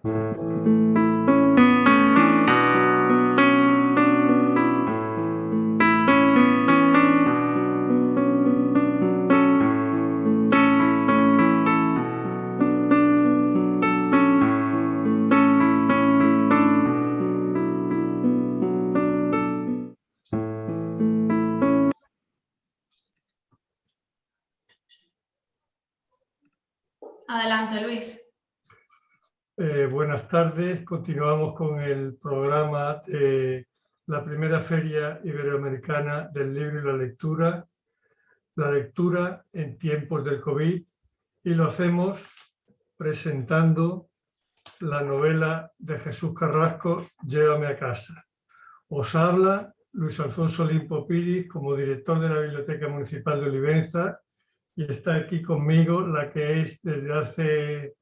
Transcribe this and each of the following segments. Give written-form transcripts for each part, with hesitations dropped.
Adelante, Luis. Buenas tardes. Continuamos con el programa de la primera Feria Iberoamericana del Libro y la lectura en tiempos del COVID, y lo hacemos presentando la novela de Jesús Carrasco, Llévame a casa. Os habla Luis Alfonso Limpo Piris como director de la Biblioteca Municipal de Olivenza, y está aquí conmigo la que es desde hace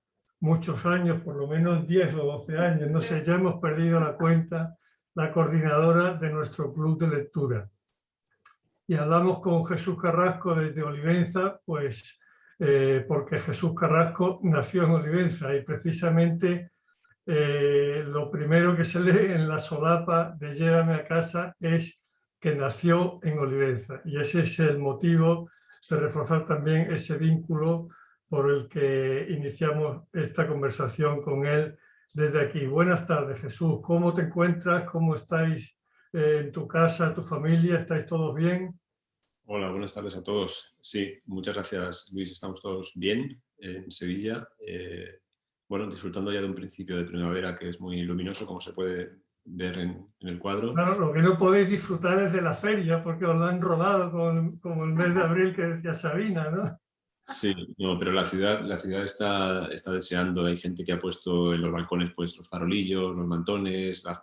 muchos años, por lo menos 10 o 12 años, no sé, ya hemos perdido la cuenta, la coordinadora de nuestro club de lectura. Y hablamos con Jesús Carrasco desde Olivenza, pues porque Jesús Carrasco nació en Olivenza, y precisamente lo primero que se lee en la solapa de Llévame a casa es que nació en Olivenza, y ese es el motivo de reforzar también ese vínculo por el que iniciamos esta conversación con él desde aquí. Buenas tardes, Jesús. ¿Cómo te encuentras? ¿Cómo estáis en tu casa, tu familia? ¿Estáis todos bien? Hola, buenas tardes a todos. Sí, muchas gracias, Luis. Estamos todos bien en Sevilla. Bueno, disfrutando ya de un principio de primavera que es muy luminoso, como se puede ver en el cuadro. Claro, lo que no podéis disfrutar es de la feria, porque os la han rodado como el mes de abril que decía Sabina, ¿no? Sí, no, pero la ciudad está deseando. Hay gente que ha puesto en los balcones pues, los farolillos, los mantones, las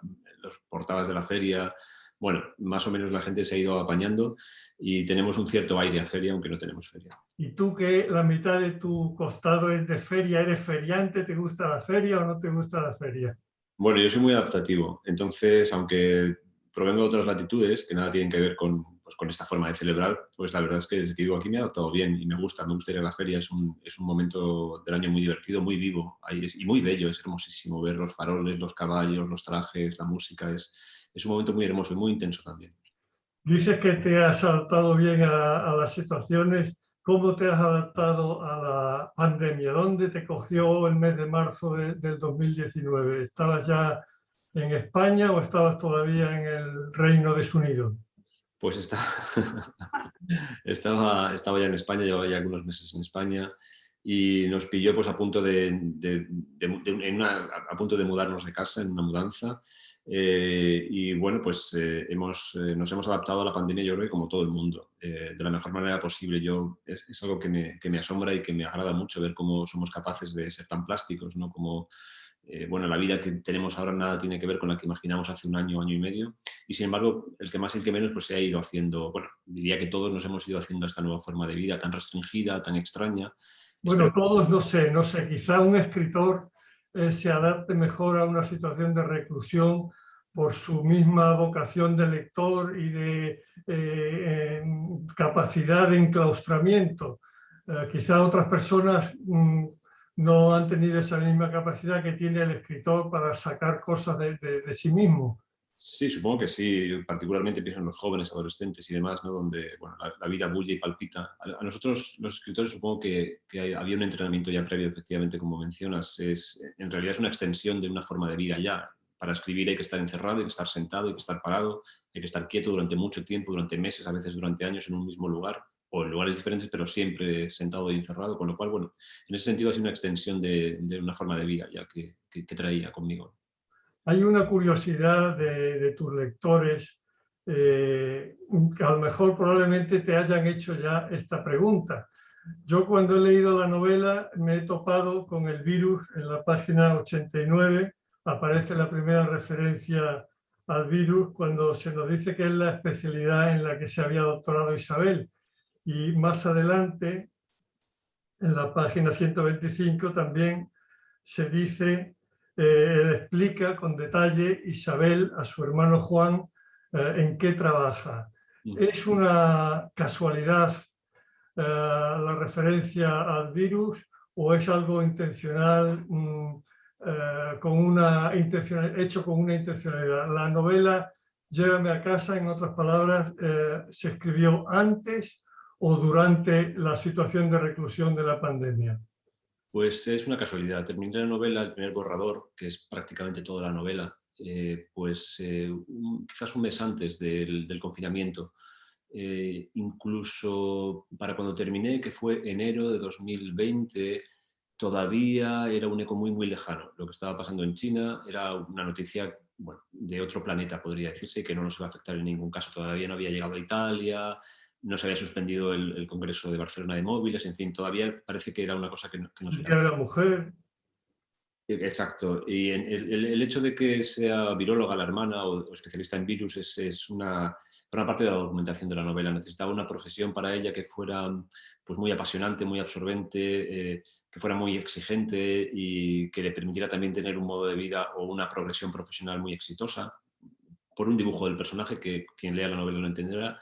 portadas de la feria. Bueno, más o menos la gente se ha ido apañando y tenemos un cierto aire a feria, aunque no tenemos feria. ¿Y tú, que la mitad de tu costado es de feria, eres feriante? ¿Te gusta la feria o no te gusta la feria? Bueno, yo soy muy adaptativo. Entonces, aunque provengo de otras latitudes que nada tienen que ver con esta forma de celebrar, pues la verdad es que desde que vivo aquí me he adaptado bien y me gusta ir a la feria. Es un momento del año muy divertido, muy vivo y muy bello. Es hermosísimo ver los faroles, los caballos, los trajes, la música. Es un momento muy hermoso y muy intenso también. Dices que te has adaptado bien a las situaciones. ¿Cómo te has adaptado a la pandemia? ¿Dónde te cogió el mes de marzo del 2019? ¿Estabas ya en España o estabas todavía en el Reino Unido? Pues estaba ya en España, llevaba ya algunos meses en España y nos pilló pues a punto a punto de mudarnos de casa, en una mudanza. Y bueno, pues nos hemos adaptado a la pandemia, yo creo que como todo el mundo, de la mejor manera posible. Es algo que me asombra y que me agrada mucho ver cómo somos capaces de ser tan plásticos, ¿no? Como, bueno, la vida que tenemos ahora nada tiene que ver con la que imaginamos hace un año, año y medio, y sin embargo, el que más y el que menos, pues se ha ido haciendo, bueno, diría que todos nos hemos ido haciendo esta nueva forma de vida tan restringida, tan extraña. Bueno, todos no sé, quizá un escritor se adapte mejor a una situación de reclusión por su misma vocación de lector y de capacidad de enclaustramiento. Quizá otras personas no han tenido esa misma capacidad que tiene el escritor para sacar cosas de sí mismo. Sí, supongo que sí, particularmente pienso en los jóvenes, adolescentes y demás, ¿no? Donde bueno, la vida bulle y palpita. A nosotros, los escritores, supongo que había un entrenamiento ya previo, efectivamente, como mencionas. En realidad es una extensión de una forma de vida ya. Para escribir hay que estar encerrado, hay que estar sentado, hay que estar parado, hay que estar quieto durante mucho tiempo, durante meses, a veces durante años en un mismo lugar, o en lugares diferentes, pero siempre sentado y encerrado, con lo cual, bueno, en ese sentido ha sido una extensión de una forma de vida ya que traía conmigo. Hay una curiosidad de tus lectores que a lo mejor probablemente te hayan hecho ya esta pregunta. Yo cuando he leído la novela me he topado con el virus en la página 89, aparece la primera referencia al virus cuando se nos dice que es la especialidad en la que se había doctorado Isabel, y más adelante en la página 125 también se dice, él explica con detalle Isabel a su hermano Juan en qué trabaja. ¿Es una casualidad la referencia al virus o es algo intencional hecho con una intencionalidad. La novela Llévame a casa, en otras palabras, se escribió antes o durante la situación de reclusión de la pandemia. Pues es una casualidad. Terminé la novela, el primer borrador, que es prácticamente toda la novela, quizás un mes antes del confinamiento. Incluso para cuando terminé, que fue enero de 2020, todavía era un eco muy, muy lejano. Lo que estaba pasando en China era una noticia, bueno, de otro planeta, podría decirse, que no nos iba a afectar en ningún caso. Todavía no había llegado a Italia, no se había suspendido el Congreso de Barcelona de Móviles, en fin, todavía parece que era una cosa que no se El Día de la Mujer. Exacto. Y el hecho de que sea viróloga la hermana o especialista en virus es una parte de la documentación de la novela. Necesitaba una profesión para ella que fuera pues, muy apasionante, muy absorbente, que fuera muy exigente y que le permitiera también tener un modo de vida o una progresión profesional muy exitosa, por un dibujo del personaje que quien lea la novela lo entenderá.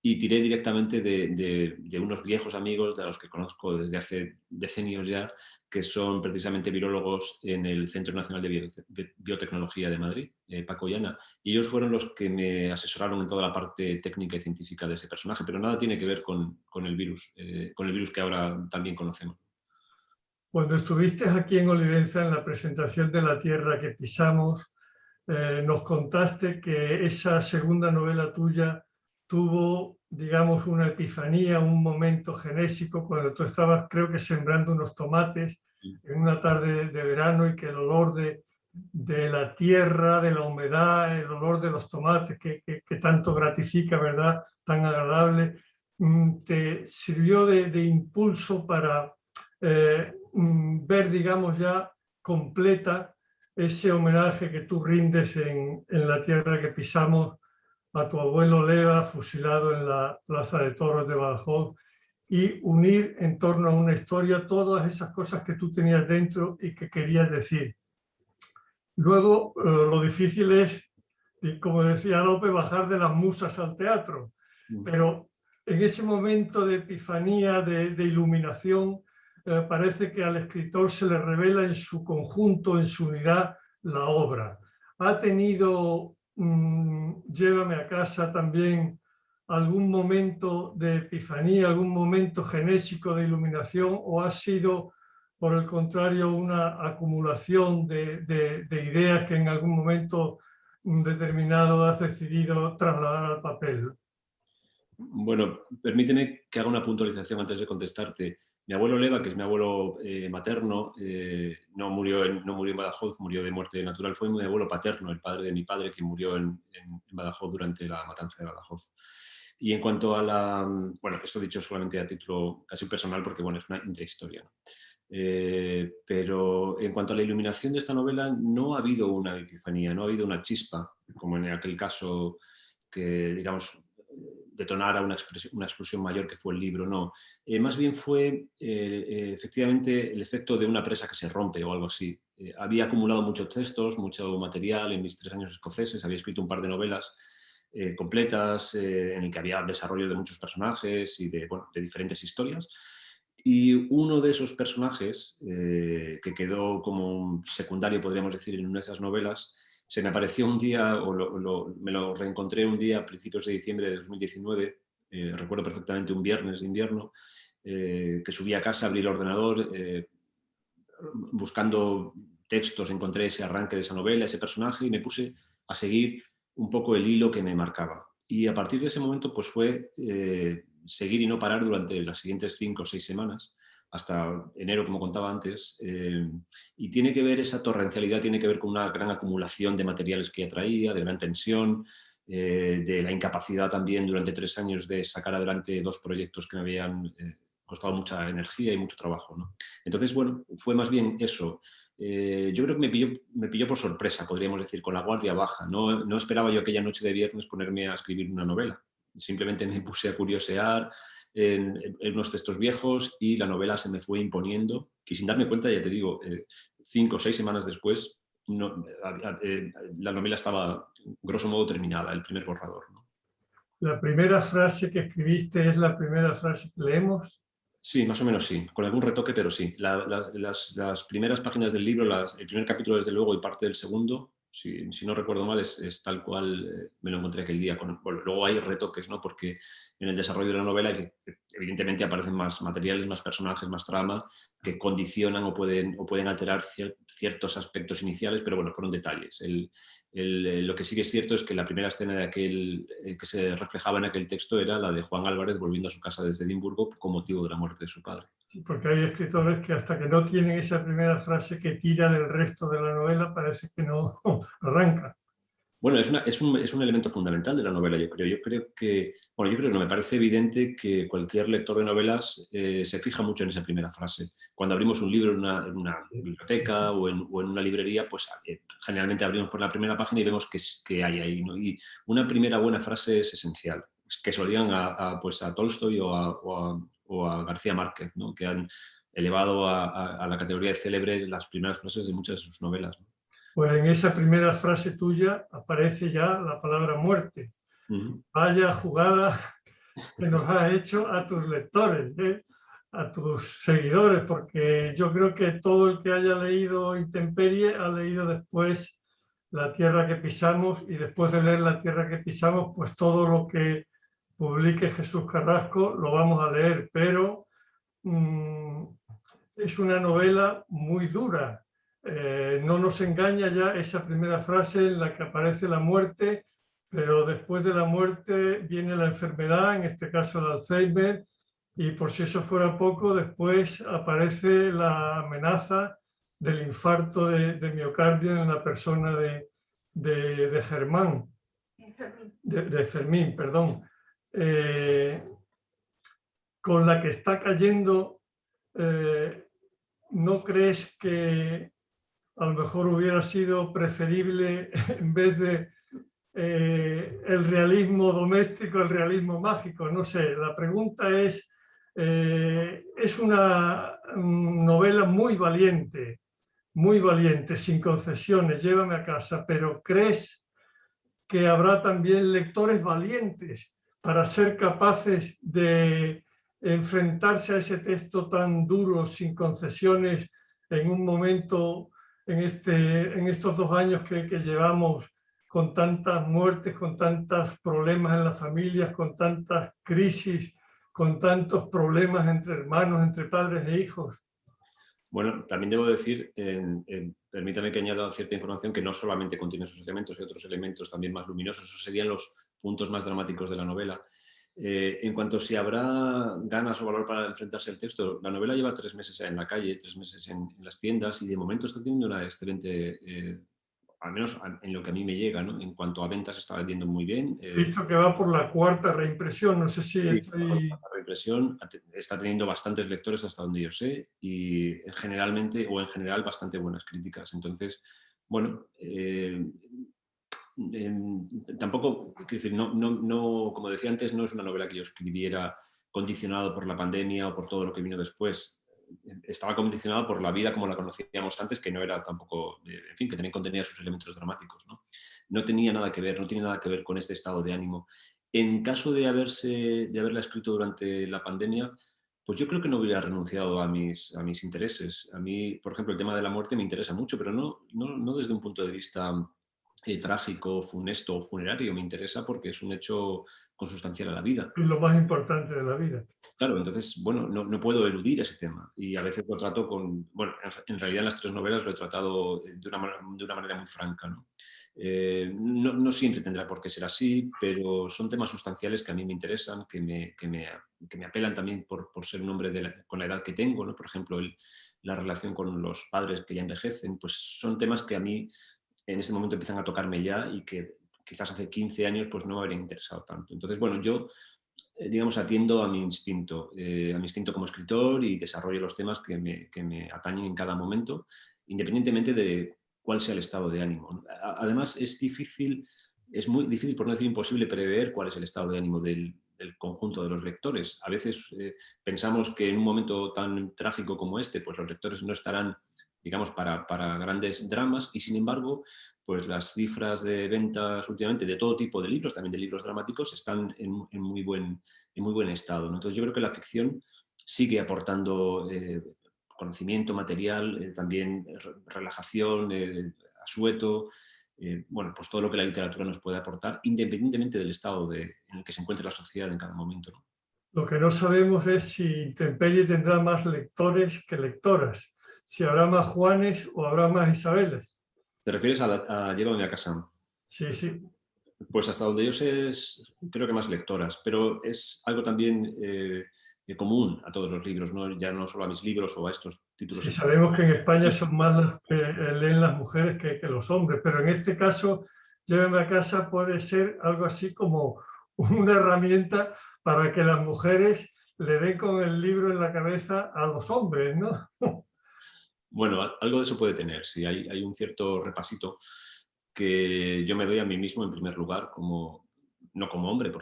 Y tiré directamente de unos viejos amigos de los que conozco desde hace decenios ya, que son precisamente virólogos en el Centro Nacional de Biotecnología de Madrid, Paco y Ana, y ellos fueron los que me asesoraron en toda la parte técnica y científica de ese personaje, pero nada tiene que ver con el virus que ahora también conocemos. Cuando estuviste aquí en Olivenza en la presentación de La Tierra que pisamos, nos contaste que esa segunda novela tuya tuvo, digamos, una epifanía, un momento genésico, cuando tú estabas, creo que sembrando unos tomates en una tarde de verano y que el olor de la tierra, de la humedad, el olor de los tomates que tanto gratifica, ¿verdad? Tan agradable, te sirvió de impulso para ver, digamos, ya completa ese homenaje que tú rindes en La Tierra que pisamos a tu abuelo Leva, fusilado en la Plaza de Toros de Badajoz, y unir en torno a una historia todas esas cosas que tú tenías dentro y que querías decir. Luego, lo difícil es, como decía Lope, bajar de las musas al teatro, pero en ese momento de epifanía, de iluminación, parece que al escritor se le revela en su conjunto, en su unidad, la obra. ¿Ha tenido, Llévame a casa, también algún momento de epifanía, algún momento genésico de iluminación, o ha sido, por el contrario, una acumulación de ideas que en algún momento determinado has decidido trasladar al papel? Bueno, permíteme que haga una puntualización antes de contestarte. Mi abuelo Leva, que es mi abuelo materno, no murió en Badajoz, murió de muerte natural. Fue mi abuelo paterno, el padre de mi padre, que murió en Badajoz durante la matanza de Badajoz. Y en cuanto a la... Bueno, esto dicho solamente a título casi personal porque, bueno, es una intrahistoria, ¿no? Pero en cuanto a la iluminación de esta novela, no ha habido una epifanía, no ha habido una chispa, como en aquel caso que, digamos, detonara una explosión mayor que fue el libro, no. Más bien fue efectivamente el efecto de una presa que se rompe o algo así. Había acumulado muchos textos, mucho material en mis 3 años escoceses, había escrito un par de novelas completas en el que había desarrollo de muchos personajes y de diferentes historias. Y uno de esos personajes, que quedó como un secundario, podríamos decir, en una de esas novelas, se me apareció un día, me lo reencontré un día a principios de diciembre de 2019, recuerdo perfectamente un viernes de invierno, que subí a casa, abrí el ordenador, buscando textos, encontré ese arranque de esa novela, ese personaje, y me puse a seguir un poco el hilo que me marcaba. Y a partir de ese momento pues fue seguir y no parar durante las siguientes 5 o 6 semanas, hasta enero, como contaba antes, y tiene que ver, esa torrencialidad tiene que ver con una gran acumulación de materiales que ya traía, de gran tensión, de la incapacidad también durante 3 años de sacar adelante 2 proyectos que me habían costado mucha energía y mucho trabajo, ¿no? Entonces, bueno, fue más bien eso. Yo creo que me pilló por sorpresa, podríamos decir, con la guardia baja. No esperaba yo aquella noche de viernes ponerme a escribir una novela. Simplemente me puse a curiosear en unos textos viejos y la novela se me fue imponiendo, que sin darme cuenta, ya te digo, 5 o 6 semanas después, la novela estaba grosso modo terminada, el primer borrador, ¿no? La primera frase que escribiste es la primera frase que leemos. Sí, más o menos sí, con algún retoque, pero sí. Las primeras páginas del libro, el primer capítulo desde luego y parte del segundo, si no recuerdo mal, es tal cual me lo encontré aquel día. Bueno, luego hay retoques, ¿no? Porque en el desarrollo de la novela evidentemente aparecen más materiales, más personajes, más trama, que condicionan o pueden alterar ciertos aspectos iniciales, pero bueno, fueron detalles. Lo que sí que es cierto es que la primera escena de que se reflejaba en aquel texto era la de Juan Álvarez volviendo a su casa desde Edimburgo con motivo de la muerte de su padre. Porque hay escritores que hasta que no tienen esa primera frase que tira del resto de la novela parece que no arranca. Bueno, es un elemento fundamental de la novela, yo creo. Yo creo que no, me parece evidente que cualquier lector de novelas se fija mucho en esa primera frase. Cuando abrimos un libro en una biblioteca o en una librería, pues generalmente abrimos por la primera página y vemos qué hay ahí, ¿no? Y una primera buena frase es esencial, que se lo digan pues a Tolstoy o a García Márquez, ¿no? Que han elevado a la categoría de célebre las primeras frases de muchas de sus novelas, ¿no? Pues en esa primera frase tuya aparece ya la palabra muerte. Uh-huh. Vaya jugada que nos has hecho a tus lectores, a tus seguidores, porque yo creo que todo el que haya leído Intemperie ha leído después La tierra que pisamos, y después de leer La tierra que pisamos, pues todo lo que publique Jesús Carrasco lo vamos a leer, pero es una novela muy dura. No nos engaña ya esa primera frase en la que aparece la muerte, pero después de la muerte viene la enfermedad, en este caso el Alzheimer, y por si eso fuera poco, después aparece la amenaza del infarto de miocardio en la persona de Germán, de Fermín, perdón, con la que está cayendo. ¿No crees que a lo mejor hubiera sido preferible, en vez de el realismo doméstico, el realismo mágico? No sé, la pregunta es una novela muy valiente, sin concesiones, llévame a casa, pero ¿crees que habrá también lectores valientes para ser capaces de enfrentarse a ese texto tan duro, sin concesiones, en un momento, en estos 2 años que llevamos, con tantas muertes, con tantos problemas en las familias, con tantas crisis, con tantos problemas entre hermanos, entre padres e hijos? Bueno, también debo decir, permítame que añada cierta información que no solamente contiene esos elementos, hay otros elementos también más luminosos, esos serían los puntos más dramáticos de la novela. En cuanto a si habrá ganas o valor para enfrentarse al texto, la novela lleva 3 meses en la calle, 3 meses en las tiendas y de momento está teniendo una excelente, al menos en lo que a mí me llega, ¿no? En cuanto a ventas está vendiendo muy bien. Visto que va por la 4ª reimpresión, no sé si Sí, estoy... la reimpresión está teniendo bastantes lectores hasta donde yo sé y generalmente o en general bastante buenas críticas. Entonces, bueno, tampoco, quiero decir, como decía antes, no es una novela que yo escribiera condicionado por la pandemia o por todo lo que vino después. Estaba condicionado por la vida como la conocíamos antes, que no era tampoco, en fin, que también contenía sus elementos dramáticos, ¿no? No tenía nada que ver, no tiene nada que ver con este estado de ánimo. En caso de haberla escrito durante la pandemia, pues yo creo que no hubiera renunciado a mis intereses. A mí, por ejemplo, el tema de la muerte me interesa mucho, pero no desde un punto de vista trágico, funesto o funerario. Me interesa porque es un hecho consustancial a la vida. Es lo más importante de la vida. Claro, entonces, bueno, no puedo eludir ese tema y a veces lo trato bueno, en realidad en las 3 novelas lo he tratado de una manera muy franca, ¿no? No siempre tendrá por qué ser así, pero son temas sustanciales que a mí me interesan, que me apelan también por ser un hombre con la edad que tengo, ¿no? Por ejemplo, la relación con los padres que ya envejecen, pues son temas que a mí en este momento empiezan a tocarme ya y que quizás hace 15 años pues no me habrían interesado tanto. Entonces, bueno, yo digamos, atiendo a mi instinto como escritor y desarrollo los temas que me atañen en cada momento, independientemente de cuál sea el estado de ánimo. Además, es muy difícil, por no decir imposible, prever cuál es el estado de ánimo del conjunto de los lectores. A veces pensamos que en un momento tan trágico como este, pues los lectores no estarán, digamos, para grandes dramas y, sin embargo, pues las cifras de ventas últimamente de todo tipo de libros, también de libros dramáticos, están en muy buen estado, ¿no? Entonces yo creo que la ficción sigue aportando conocimiento material, también relajación, asueto, bueno, pues todo lo que la literatura nos puede aportar, independientemente del estado en el que se encuentre la sociedad en cada momento, ¿no? Lo que no sabemos es si Intemperie tendrá más lectores que lectoras, si habrá más Juanes o habrá más Isabeles. ¿Te refieres a Llévame a casa? Sí, sí. Pues hasta donde yo sé, creo que más lectoras, pero es algo también común a todos los libros, ¿no? Ya no solo a mis libros o a estos títulos. Sí, sabemos que en España son más las que leen las mujeres que los hombres, pero en este caso, Llévame a casa puede ser algo así como una herramienta para que las mujeres le den con el libro en la cabeza a los hombres, ¿no? Bueno, algo de eso puede tener, sí, hay un cierto repasito que yo me doy a mí mismo en primer lugar, no como hombre,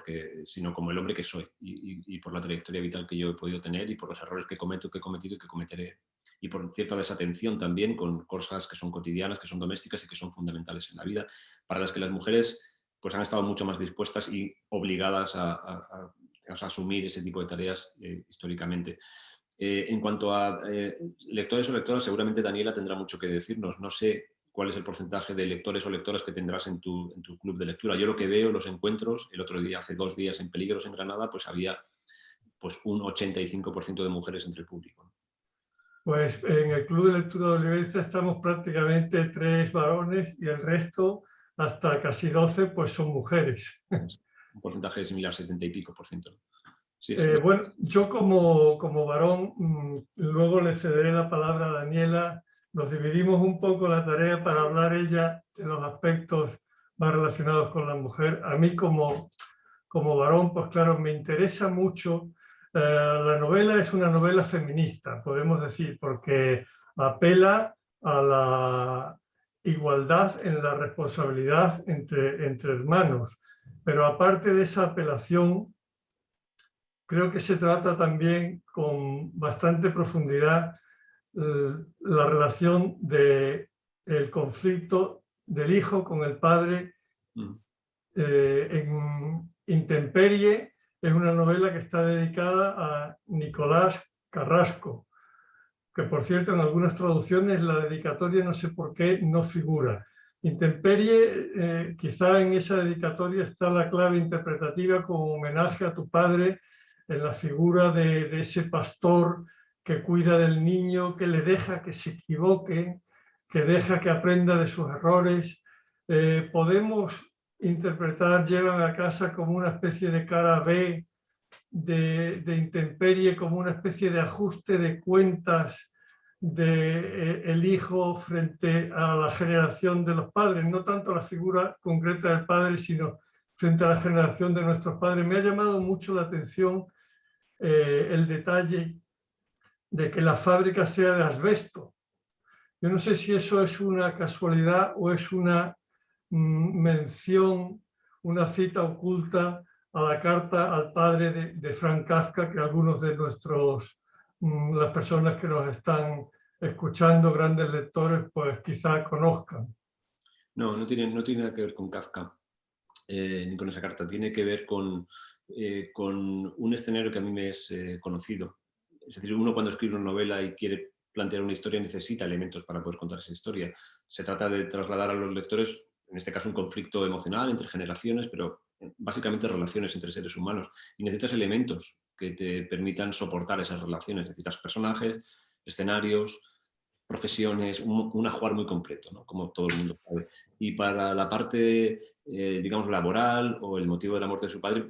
sino como el hombre que soy y por la trayectoria vital que yo he podido tener y por los errores que cometo, que he cometido y que cometeré. Y por cierta desatención también con cosas que son cotidianas, que son domésticas y que son fundamentales en la vida, para las que las mujeres pues, han estado mucho más dispuestas y obligadas a asumir ese tipo de tareas históricamente. En cuanto a lectores o lectoras, seguramente Daniela tendrá mucho que decirnos. No sé cuál es el porcentaje de lectores o lectoras que tendrás en tu club de lectura. Yo lo que veo, los encuentros, el otro día, hace 2 días en Peligros en Granada, pues había pues, un 85% de mujeres entre el público. Pues en el Club de Lectura de Olivenza estamos prácticamente 3 varones y el resto, hasta casi 12, pues son mujeres. Un porcentaje similar, 70 y pico por ciento. Sí, sí. Bueno, yo como varón, luego le cederé la palabra a Daniela. Nos dividimos un poco la tarea para hablar ella de los aspectos más relacionados con la mujer. A mí como varón, pues claro, me interesa mucho. La novela es una novela feminista, podemos decir, porque apela a la igualdad en la responsabilidad entre hermanos. Pero aparte de esa apelación, creo que se trata también con bastante profundidad la relación del conflicto del hijo con el padre. En Intemperie es una novela que está dedicada a Nicolás Carrasco, que por cierto en algunas traducciones la dedicatoria no sé por qué no figura. Intemperie, quizá en esa dedicatoria está la clave interpretativa como homenaje a tu padre en la figura de ese pastor que cuida del niño, que le deja que se equivoque, que deja que aprenda de sus errores. Podemos interpretar Llevan a casa como una especie de cara B de Intemperie, como una especie de ajuste de cuentas del hijo frente a la generación de los padres, no tanto la figura concreta del padre, sino frente a la generación de nuestros padres. Me ha llamado mucho la atención el detalle de que la fábrica sea de asbesto. Yo no sé si eso es una casualidad o es una mención, una cita oculta a la carta al padre de Franz Kafka, que algunos de las personas que nos están escuchando, grandes lectores, pues quizá conozcan. No, no tiene nada que ver con Kafka, ni con esa carta. Tiene que ver con un escenario que a mí me es conocido. Es decir, uno cuando escribe una novela y quiere plantear una historia necesita elementos para poder contar esa historia. Se trata de trasladar a los lectores, en este caso, un conflicto emocional entre generaciones, pero básicamente relaciones entre seres humanos. Y necesitas elementos que te permitan soportar esas relaciones. Necesitas personajes, escenarios, profesiones, un ajuar muy completo, ¿no? Como todo el mundo sabe. Y para la parte, digamos, laboral o el motivo de la muerte de su padre,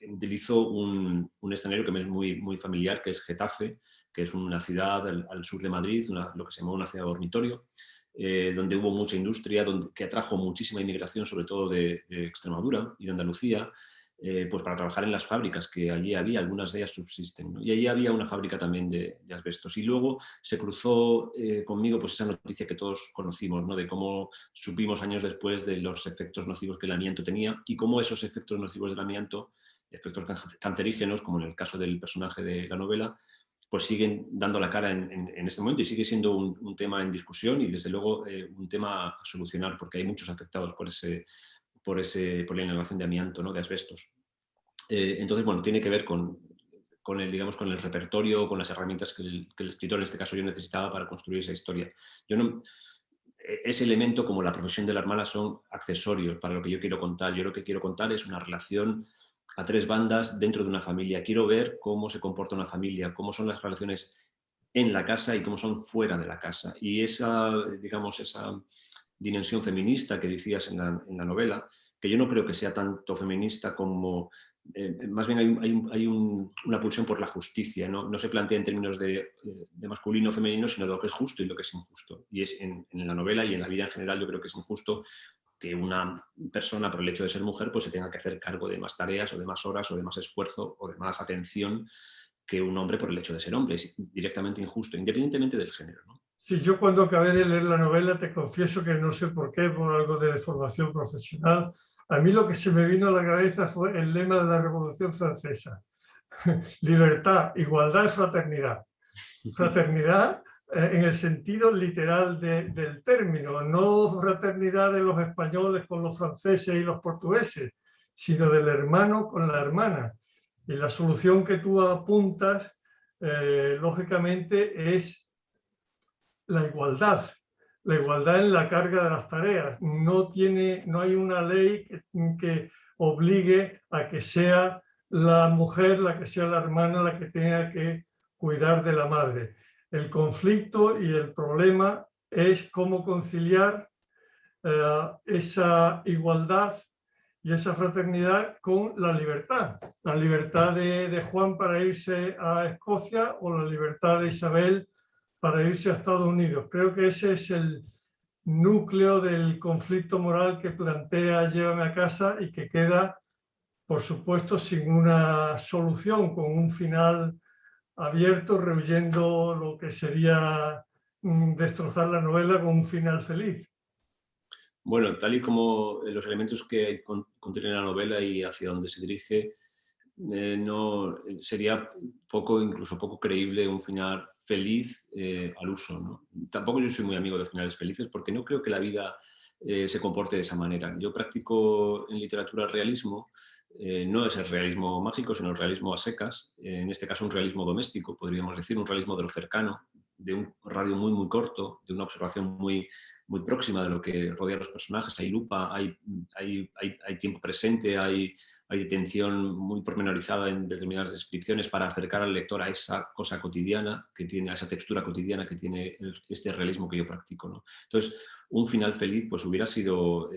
utilizó un escenario que me es muy, muy familiar, que es Getafe, que es una ciudad al sur de Madrid, lo que se llamó una ciudad dormitorio, donde hubo mucha industria, que atrajo muchísima inmigración, sobre todo de Extremadura y de Andalucía, pues para trabajar en las fábricas que allí había, algunas de ellas subsisten, ¿no? Y allí había una fábrica también de asbestos. Y luego se cruzó conmigo pues esa noticia que todos conocimos, ¿no? De cómo supimos años después de los efectos nocivos que el amianto tenía y cómo esos efectos nocivos del amianto, efectos cancerígenos, como en el caso del personaje de la novela, pues siguen dando la cara en este momento y sigue siendo un tema en discusión y desde luego un tema a solucionar porque hay muchos afectados por la inhalación de amianto, ¿no? De asbestos. Entonces, bueno, tiene que ver con con el, digamos, con el repertorio, con las herramientas que el escritor, en este caso yo, necesitaba para construir esa historia. Yo no, ese elemento, como la profesión de la hermana, son accesorios para lo que yo quiero contar. Yo lo que quiero contar es una relación a tres bandas dentro de una familia. Quiero ver cómo se comporta una familia, cómo son las relaciones en la casa y cómo son fuera de la casa. Y esa, digamos, esa dimensión feminista que decías en la novela, que yo no creo que sea tanto feminista como... más bien una pulsión por la justicia, ¿no? No se plantea en términos de masculino o femenino, sino de lo que es justo y lo que es injusto. Y es en la novela y en la vida en general yo creo que es injusto que una persona, por el hecho de ser mujer, pues se tenga que hacer cargo de más tareas o de más horas o de más esfuerzo o de más atención que un hombre por el hecho de ser hombre. Es directamente injusto, independientemente del género, ¿no? Sí, yo cuando acabé de leer la novela, te confieso que no sé por qué, por algo de formación profesional, a mí lo que se me vino a la cabeza fue el lema de la Revolución Francesa. Libertad, igualdad, fraternidad. Fraternidad en el sentido literal del término, no fraternidad de los españoles con los franceses y los portugueses, sino del hermano con la hermana. Y la solución que tú apuntas, lógicamente, es la igualdad en la carga de las tareas. No hay una ley que obligue a que sea la mujer, la que sea la hermana, la que tenga que cuidar de la madre. El conflicto y el problema es cómo conciliar esa igualdad y esa fraternidad con la libertad. La libertad de Juan para irse a Escocia o la libertad de Isabel para irse a Estados Unidos. Creo que ese es el núcleo del conflicto moral que plantea Llévame a casa y que queda, por supuesto, sin una solución, con un final abierto, rehuyendo lo que sería destrozar la novela con un final feliz. Bueno, tal y como los elementos que contiene la novela y hacia dónde se dirige, no, sería incluso poco creíble un final feliz al uso, ¿no? Tampoco yo soy muy amigo de finales felices porque no creo que la vida se comporte de esa manera. Yo practico en literatura el realismo, no es el realismo mágico, sino el realismo a secas, en este caso un realismo doméstico, podríamos decir, un realismo de lo cercano, de un radio muy, muy corto, de una observación muy, muy próxima de lo que rodea a los personajes. Hay lupa, hay tiempo presente, hay detención muy pormenorizada en determinadas descripciones para acercar al lector a esa cosa cotidiana que tiene, a esa textura cotidiana que tiene este realismo que yo practico, ¿no? Entonces, un final feliz pues hubiera sido,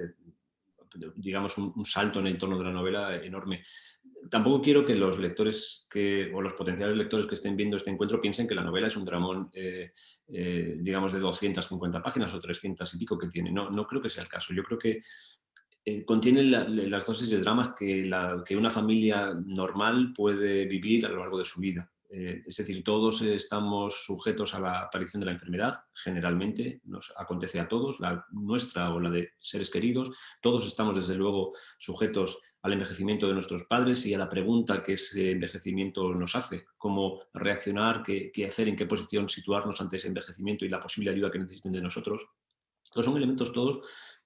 digamos, un salto en el tono de la novela enorme. Tampoco quiero que los lectores o los potenciales lectores que estén viendo este encuentro piensen que la novela es un dramón, digamos, de 250 páginas o 300 y pico que tiene. No, no creo que sea el caso. Yo creo que contiene las dosis de dramas que una familia normal puede vivir a lo largo de su vida. Es decir, todos estamos sujetos a la aparición de la enfermedad, generalmente nos acontece a todos, la nuestra o la de seres queridos. Todos estamos, desde luego, sujetos al envejecimiento de nuestros padres y a la pregunta que ese envejecimiento nos hace, cómo reaccionar, qué hacer, en qué posición situarnos ante ese envejecimiento y la posible ayuda que necesiten de nosotros. Estos son elementos todos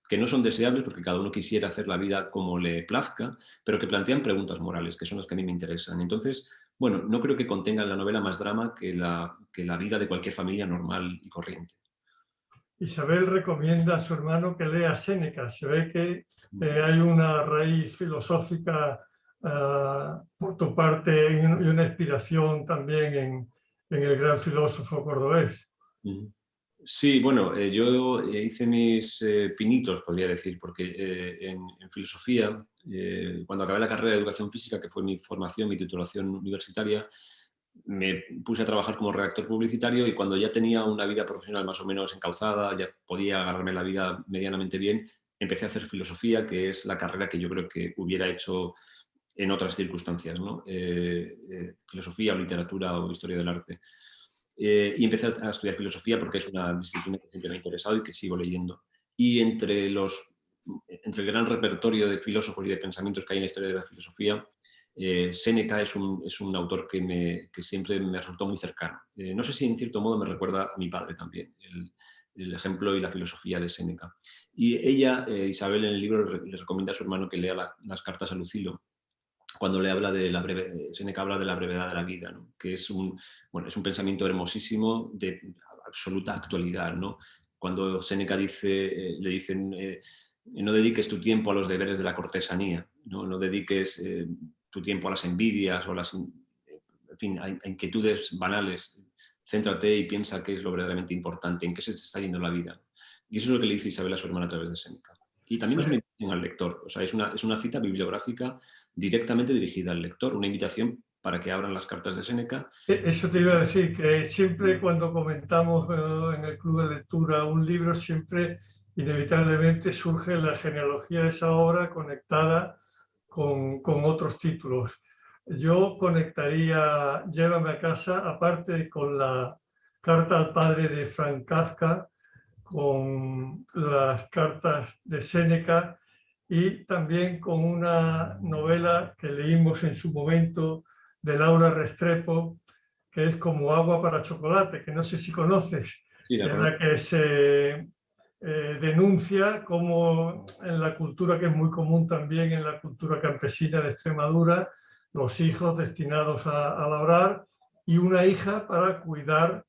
que no son deseables porque cada uno quisiera hacer la vida como le plazca, pero que plantean preguntas morales, que son las que a mí me interesan. Entonces, bueno, no creo que contenga en la novela más drama que la vida de cualquier familia normal y corriente. Isabel recomienda a su hermano que lea Séneca. Se ve que hay una raíz filosófica por tu parte y una inspiración también en el gran filósofo cordobés. Sí, bueno, yo hice mis pinitos, podría decir, porque en filosofía, cuando acabé la carrera de educación física, que fue mi formación, mi titulación universitaria, me puse a trabajar como redactor publicitario y cuando ya tenía una vida profesional más o menos encauzada, ya podía agarrarme la vida medianamente bien, empecé a hacer filosofía, que es la carrera que yo creo que hubiera hecho en otras circunstancias, ¿no? Filosofía o literatura o historia del arte. Y empecé a estudiar filosofía porque es una disciplina que siempre me ha interesado y que sigo leyendo. Y entre el gran repertorio de filósofos y de pensamientos que hay en la historia de la filosofía, Séneca es un autor que siempre me resultó muy cercano. No sé si en cierto modo me recuerda a mi padre también, el ejemplo y la filosofía de Séneca. Y ella, Isabel, en el libro le recomienda a su hermano que lea las cartas a Lucilo. cuando le habla de Séneca habla de la brevedad de la vida, ¿no? Que es un pensamiento hermosísimo de absoluta actualidad, ¿no? Cuando Séneca le dicen no dediques tu tiempo a los deberes de la cortesanía, no dediques tu tiempo a las envidias o en fin, a inquietudes banales. Céntrate y piensa qué es lo verdaderamente importante, en qué se te está yendo la vida. Y eso es lo que le dice Isabel a su hermana a través de Séneca. Y también es una invitación al lector, o sea, es una cita bibliográfica directamente dirigida al lector, una invitación para que abran las cartas de Séneca. Eso te iba a decir, que siempre cuando comentamos en el club de lectura un libro, siempre inevitablemente surge la genealogía de esa obra conectada con otros títulos. Yo conectaría Llévame a casa, aparte con la carta al padre de Franz Kafka, con las cartas de Séneca y también con una novela que leímos en su momento de Laura Restrepo, que es Como agua para chocolate, que no sé si conoces, Sí, en la que se denuncia cómo en la cultura, que es muy común también en la cultura campesina de Extremadura, los hijos destinados a labrar y una hija para cuidar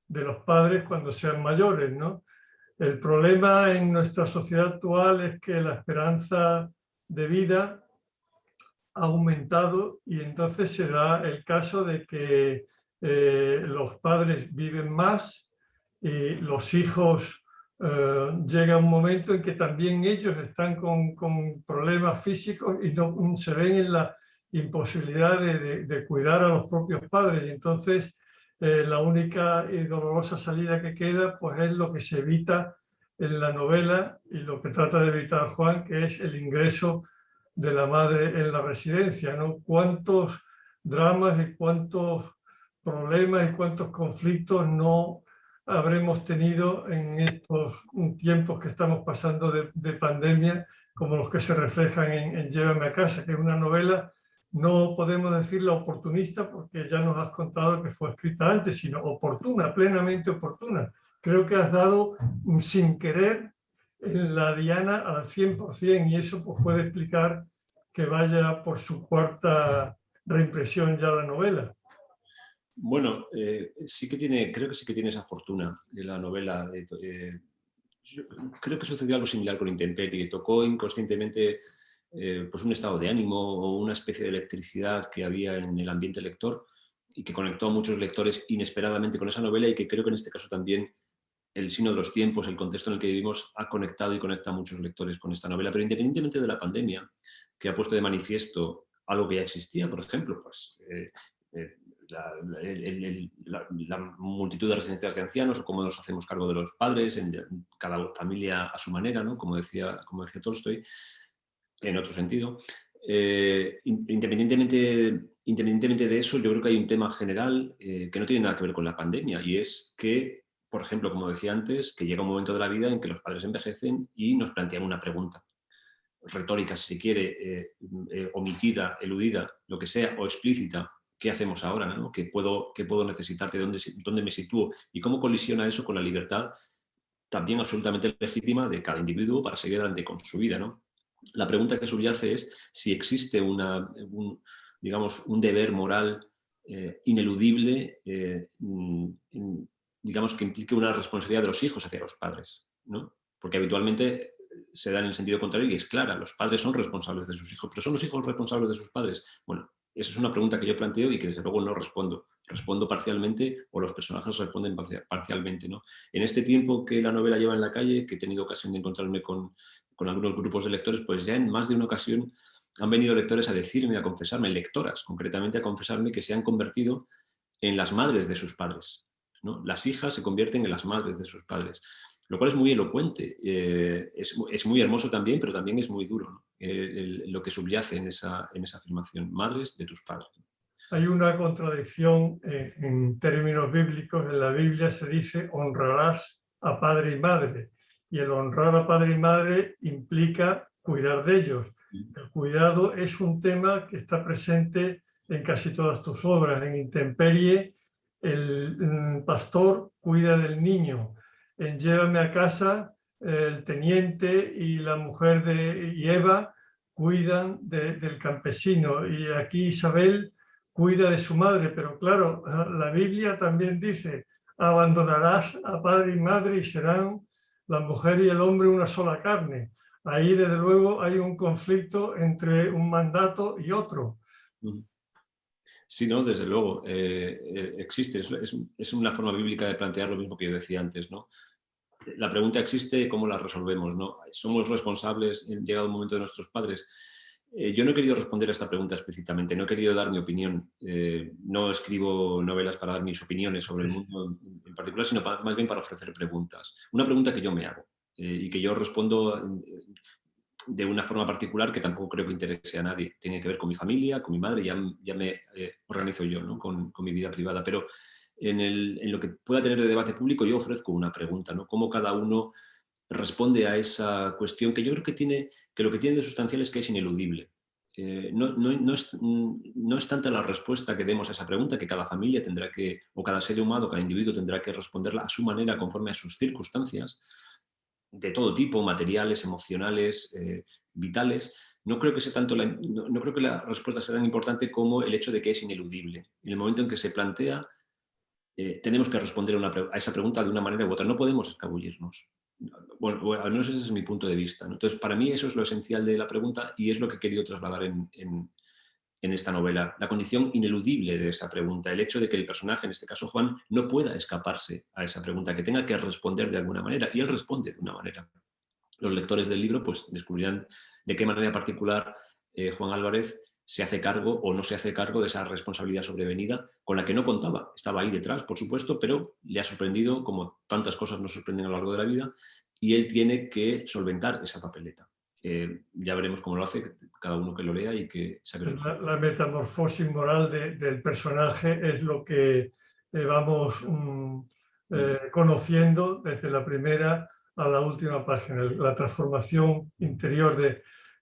de los padres cuando sean mayores, ¿no? El problema en nuestra sociedad actual es que la esperanza de vida ha aumentado y entonces se da el caso de que los padres viven más y los hijos llega un momento en que también ellos están con problemas físicos y no se ven en la imposibilidad de cuidar a los propios padres. Y entonces la única y dolorosa salida que queda pues es lo que se evita en la novela y lo que trata de evitar Juan, que es el ingreso de la madre en la residencia, ¿no? Cuántos dramas y cuántos problemas y cuántos conflictos no habremos tenido en estos tiempos que estamos pasando de pandemia, como los que se reflejan en Llévame a casa, que es una novela, no podemos decirla oportunista porque ya nos has contado que fue escrita antes, sino oportuna, plenamente oportuna. Creo que has dado sin querer en la diana al 100% y eso pues, puede explicar que vaya por su cuarta reimpresión ya la novela. Bueno, creo que sí que tiene esa fortuna de la novela. Yo creo que sucedió algo similar con Intemperie. Tocó inconscientemente pues un estado de ánimo o una especie de electricidad que había en el ambiente lector y que conectó a muchos lectores inesperadamente con esa novela y que creo que en este caso también el signo de los tiempos, el contexto en el que vivimos, ha conectado y conecta a muchos lectores con esta novela. Pero independientemente de la pandemia, que ha puesto de manifiesto algo que ya existía, por ejemplo, pues la multitud de residencias de ancianos o cómo nos hacemos cargo de los padres, en cada familia a su manera, ¿no? Como decía Tolstoy, en otro sentido. Independientemente de eso, yo creo que hay un tema general que no tiene nada que ver con la pandemia y es que, por ejemplo, como decía antes, que llega un momento de la vida en que los padres envejecen y nos plantean una pregunta retórica, si se quiere, omitida, eludida, lo que sea, o explícita. ¿Qué hacemos ahora? ¿No? ¿Qué puedo necesitarte? ¿Dónde me sitúo? ¿Y cómo colisiona eso con la libertad también absolutamente legítima de cada individuo para seguir adelante con su vida, ¿no? La pregunta que subyace es si existe digamos, un deber moral ineludible, digamos, que implique una responsabilidad de los hijos hacia los padres, ¿no? Porque habitualmente se da en el sentido contrario y es clara, los padres son responsables de sus hijos, pero ¿son los hijos responsables de sus padres? Bueno, esa es una pregunta que yo planteo y que desde luego no respondo. Respondo parcialmente o los personajes responden parcialmente, ¿no? En este tiempo que la novela lleva en la calle, que he tenido ocasión de encontrarme con algunos grupos de lectores, pues ya en más de una ocasión han venido lectores a decirme, a confesarme, lectoras concretamente, a confesarme que se han convertido en las madres de sus padres, ¿no? Las hijas se convierten en las madres de sus padres, lo cual es muy elocuente, es muy hermoso también, pero también es muy duro, ¿no? Lo que subyace en esa afirmación, madres de tus padres. Hay una contradicción en términos bíblicos. En la Biblia se dice honrarás a padre y madre. Y el honrar a padre y madre implica cuidar de ellos. El cuidado es un tema que está presente en casi todas tus obras. En Intemperie, el pastor cuida del niño. En Llévame a casa, el teniente y la mujer de Eva cuidan del campesino, y aquí Isabel cuida de su madre, pero claro, la Biblia también dice: abandonarás a padre y madre y serán la mujer y el hombre una sola carne. Ahí desde luego hay un conflicto entre un mandato y otro. Sí, no, desde luego, existe, es una forma bíblica de plantear lo mismo que yo decía antes, ¿no? La pregunta existe, ¿cómo la resolvemos, no? ¿Somos responsables en llegado el momento de nuestros padres? Yo no he querido responder a esta pregunta explícitamente, no he querido dar mi opinión, no escribo novelas para dar mis opiniones sobre el mundo en particular, sino más bien para ofrecer preguntas. Una pregunta que yo me hago y que yo respondo de una forma particular que tampoco creo que interese a nadie. Tiene que ver con mi familia, con mi madre, ya me organizo yo, ¿no? con mi vida privada. Pero en lo que pueda tener de debate público yo ofrezco una pregunta, ¿no? Cómo cada uno responde a esa cuestión que yo creo que lo que tiene de sustancial es que es ineludible. No es tanta la respuesta que demos a esa pregunta, que cada familia tendrá que, o cada ser humano, cada individuo tendrá que responderla a su manera, conforme a sus circunstancias, de todo tipo, materiales, emocionales, vitales. No creo que sea tanto no creo que la respuesta sea tan importante como el hecho de que es ineludible. En el momento en que se plantea, tenemos que responder a esa pregunta de una manera u otra. No podemos escabullirnos. Bueno, al menos ese es mi punto de vista, ¿no? Entonces, para mí eso es lo esencial de la pregunta y es lo que he querido trasladar en esta novela. La condición ineludible de esa pregunta, el hecho de que el personaje, en este caso Juan, no pueda escaparse a esa pregunta, que tenga que responder de alguna manera, y él responde de una manera. Los lectores del libro pues descubrirán de qué manera particular Juan Álvarez se hace cargo o no se hace cargo de esa responsabilidad sobrevenida con la que no contaba. Estaba ahí detrás, por supuesto, pero le ha sorprendido, como tantas cosas nos sorprenden a lo largo de la vida, y él tiene que solventar esa papeleta. Ya veremos cómo lo hace cada uno que lo lea y que saque sus... La metamorfosis moral del personaje es lo que vamos conociendo desde la primera a la última página, la transformación interior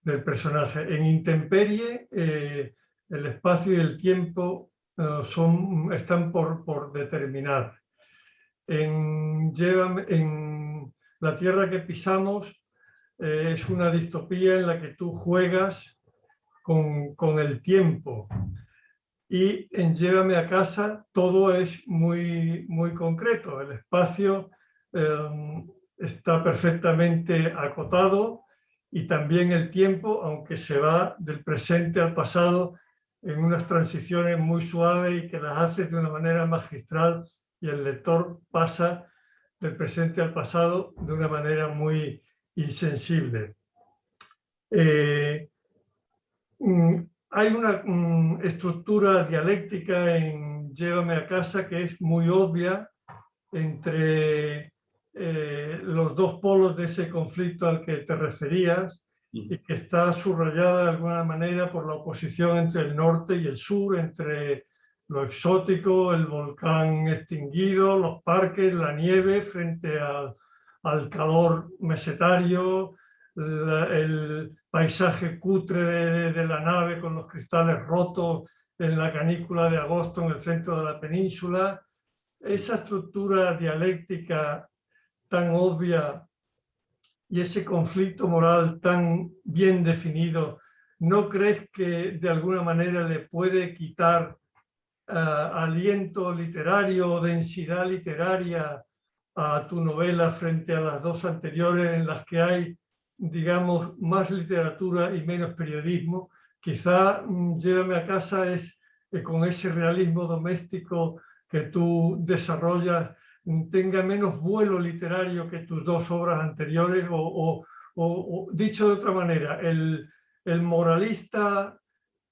del personaje. En Intemperie, el espacio y el tiempo están por determinar. En la tierra que pisamos es una distopía en la que tú juegas con el tiempo, y en Llévame a casa todo es muy concreto. El espacio está perfectamente acotado, y también el tiempo, aunque se va del presente al pasado en unas transiciones muy suaves y que las hace de una manera magistral, y el lector pasa del presente al pasado de una manera muy insensible. Hay una estructura dialéctica en Llévame a casa que es muy obvia entre los dos polos de ese conflicto al que te referías, y que está subrayada de alguna manera por la oposición entre el norte y el sur, entre lo exótico, el volcán extinguido, los parques, la nieve frente al calor mesetario, el paisaje cutre de la nave con los cristales rotos en la canícula de agosto en el centro de la península. Esa estructura dialéctica tan obvia y ese conflicto moral tan bien definido, ¿no crees que de alguna manera le puede quitar aliento literario o densidad literaria a tu novela frente a las dos anteriores, en las que hay, digamos, más literatura y menos periodismo? Quizá Llévame a casa es con ese realismo doméstico que tú desarrollas, tenga menos vuelo literario que tus dos obras anteriores, o dicho de otra manera, el moralista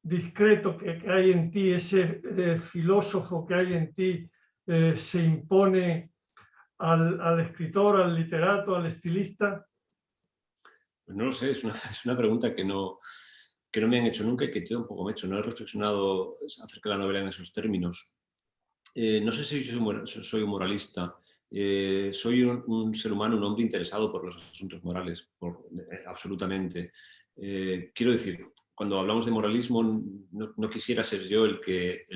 discreto que hay en ti, ese filósofo que hay en ti, se impone al escritor, al literato, al estilista. Pues no lo sé, es una pregunta que no me han hecho nunca y que yo tampoco me he hecho. No he reflexionado acerca de la novela en esos términos. No sé si soy un moralista. Soy un ser humano, un hombre interesado por los asuntos morales, absolutamente. Quiero decir, cuando hablamos de moralismo, no quisiera ser yo el que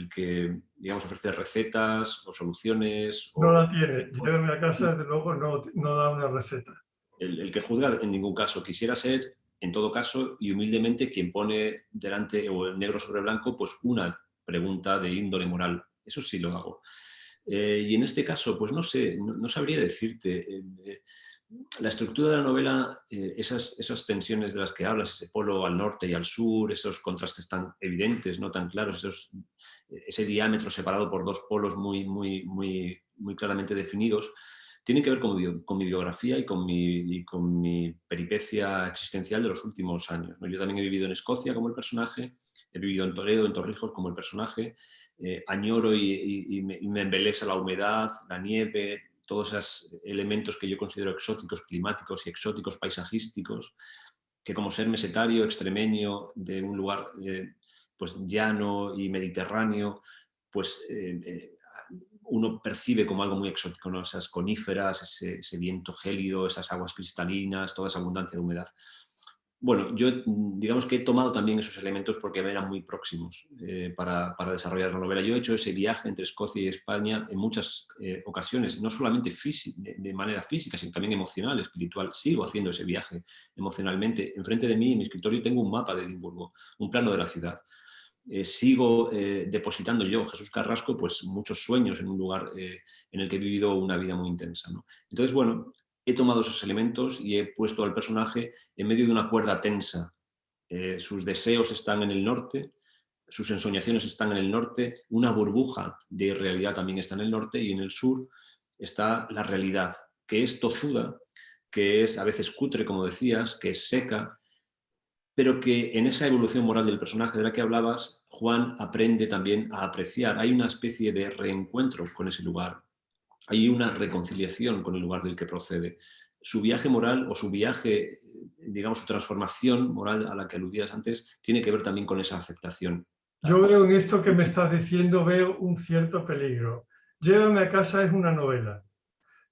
digamos, ofrece recetas o soluciones. No la tiene. Llévame a casa, desde luego, no da una receta. El que juzga en ningún caso. Quisiera ser en todo caso, y humildemente quien pone delante, o el negro sobre blanco, pues una pregunta de índole moral. Eso sí lo hago. Y en este caso, pues no sé, no sabría decirte. La estructura de la novela, esas tensiones de las que hablas, ese polo al norte y al sur, esos contrastes tan evidentes, no tan claros, ese diámetro separado por dos polos muy claramente definidos, tienen que ver con mi biografía y con mi peripecia existencial de los últimos años, ¿no? Yo también he vivido en Escocia como el personaje, he vivido en Toledo, en Torrijos como el personaje, añoro y me embelesa la humedad, la nieve, todos esos elementos que yo considero exóticos climáticos y exóticos paisajísticos, que como ser mesetario, extremeño, de un lugar pues llano y mediterráneo, pues uno percibe como algo muy exótico, ¿no? Esas coníferas, ese viento gélido, esas aguas cristalinas, toda esa abundancia de humedad. Bueno, yo digamos que he tomado también esos elementos porque me eran muy próximos para desarrollar la novela. Yo he hecho ese viaje entre Escocia y España en muchas ocasiones, no solamente de manera física, sino también emocional, espiritual. Sigo haciendo ese viaje emocionalmente. Enfrente de mí, en mi escritorio, tengo un mapa de Edimburgo, un plano de la ciudad. Sigo depositando yo, Jesús Carrasco, pues muchos sueños en un lugar en el que he vivido una vida muy intensa, ¿no? Entonces, bueno, he tomado esos elementos y he puesto al personaje en medio de una cuerda tensa. Sus deseos están en el norte, sus ensoñaciones están en el norte, una burbuja de irrealidad también está en el norte, y en el sur está la realidad, que es tozuda, que es a veces cutre, como decías, que es seca, pero que en esa evolución moral del personaje de la que hablabas, Juan aprende también a apreciar. Hay una especie de reencuentro con ese lugar, hay una reconciliación con el lugar del que procede. Su viaje moral o su viaje, digamos, su transformación moral a la que aludías antes, tiene que ver también con esa aceptación. Yo veo en esto que me estás diciendo, veo un cierto peligro. Llévame a casa es una novela,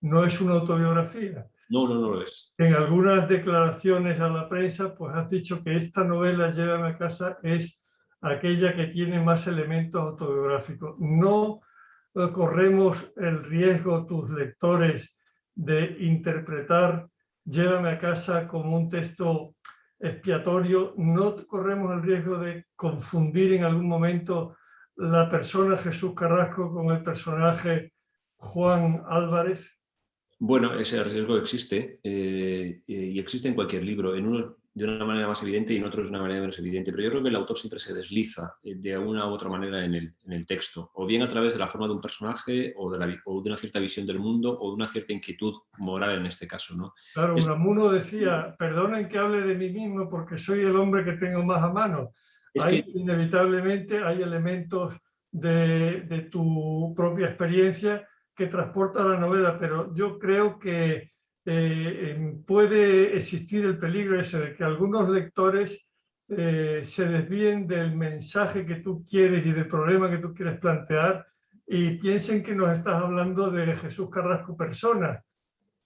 no es una autobiografía. No lo es. En algunas declaraciones a la prensa, pues has dicho que esta novela, Llévame a casa, es aquella que tiene más elementos autobiográficos. No corremos el riesgo, tus lectores, de interpretar Llévame a casa como un texto expiatorio. No corremos el riesgo de confundir en algún momento la persona Jesús Carrasco con el personaje Juan Álvarez. Bueno, ese riesgo existe y existe en cualquier libro, en unos de una manera más evidente y en otros de una manera menos evidente, pero yo creo que el autor siempre se desliza de una u otra manera en el texto, o bien a través de la forma de un personaje o de una cierta visión del mundo o de una cierta inquietud moral en este caso, ¿no? Claro, Unamuno decía, perdonen que hable de mí mismo porque soy el hombre que tengo más a mano. Es que Inevitablemente hay elementos de tu propia experiencia que transporta la novela, pero yo creo que puede existir el peligro ese de que algunos lectores se desvíen del mensaje que tú quieres y del problema que tú quieres plantear y piensen que nos estás hablando de Jesús Carrasco persona.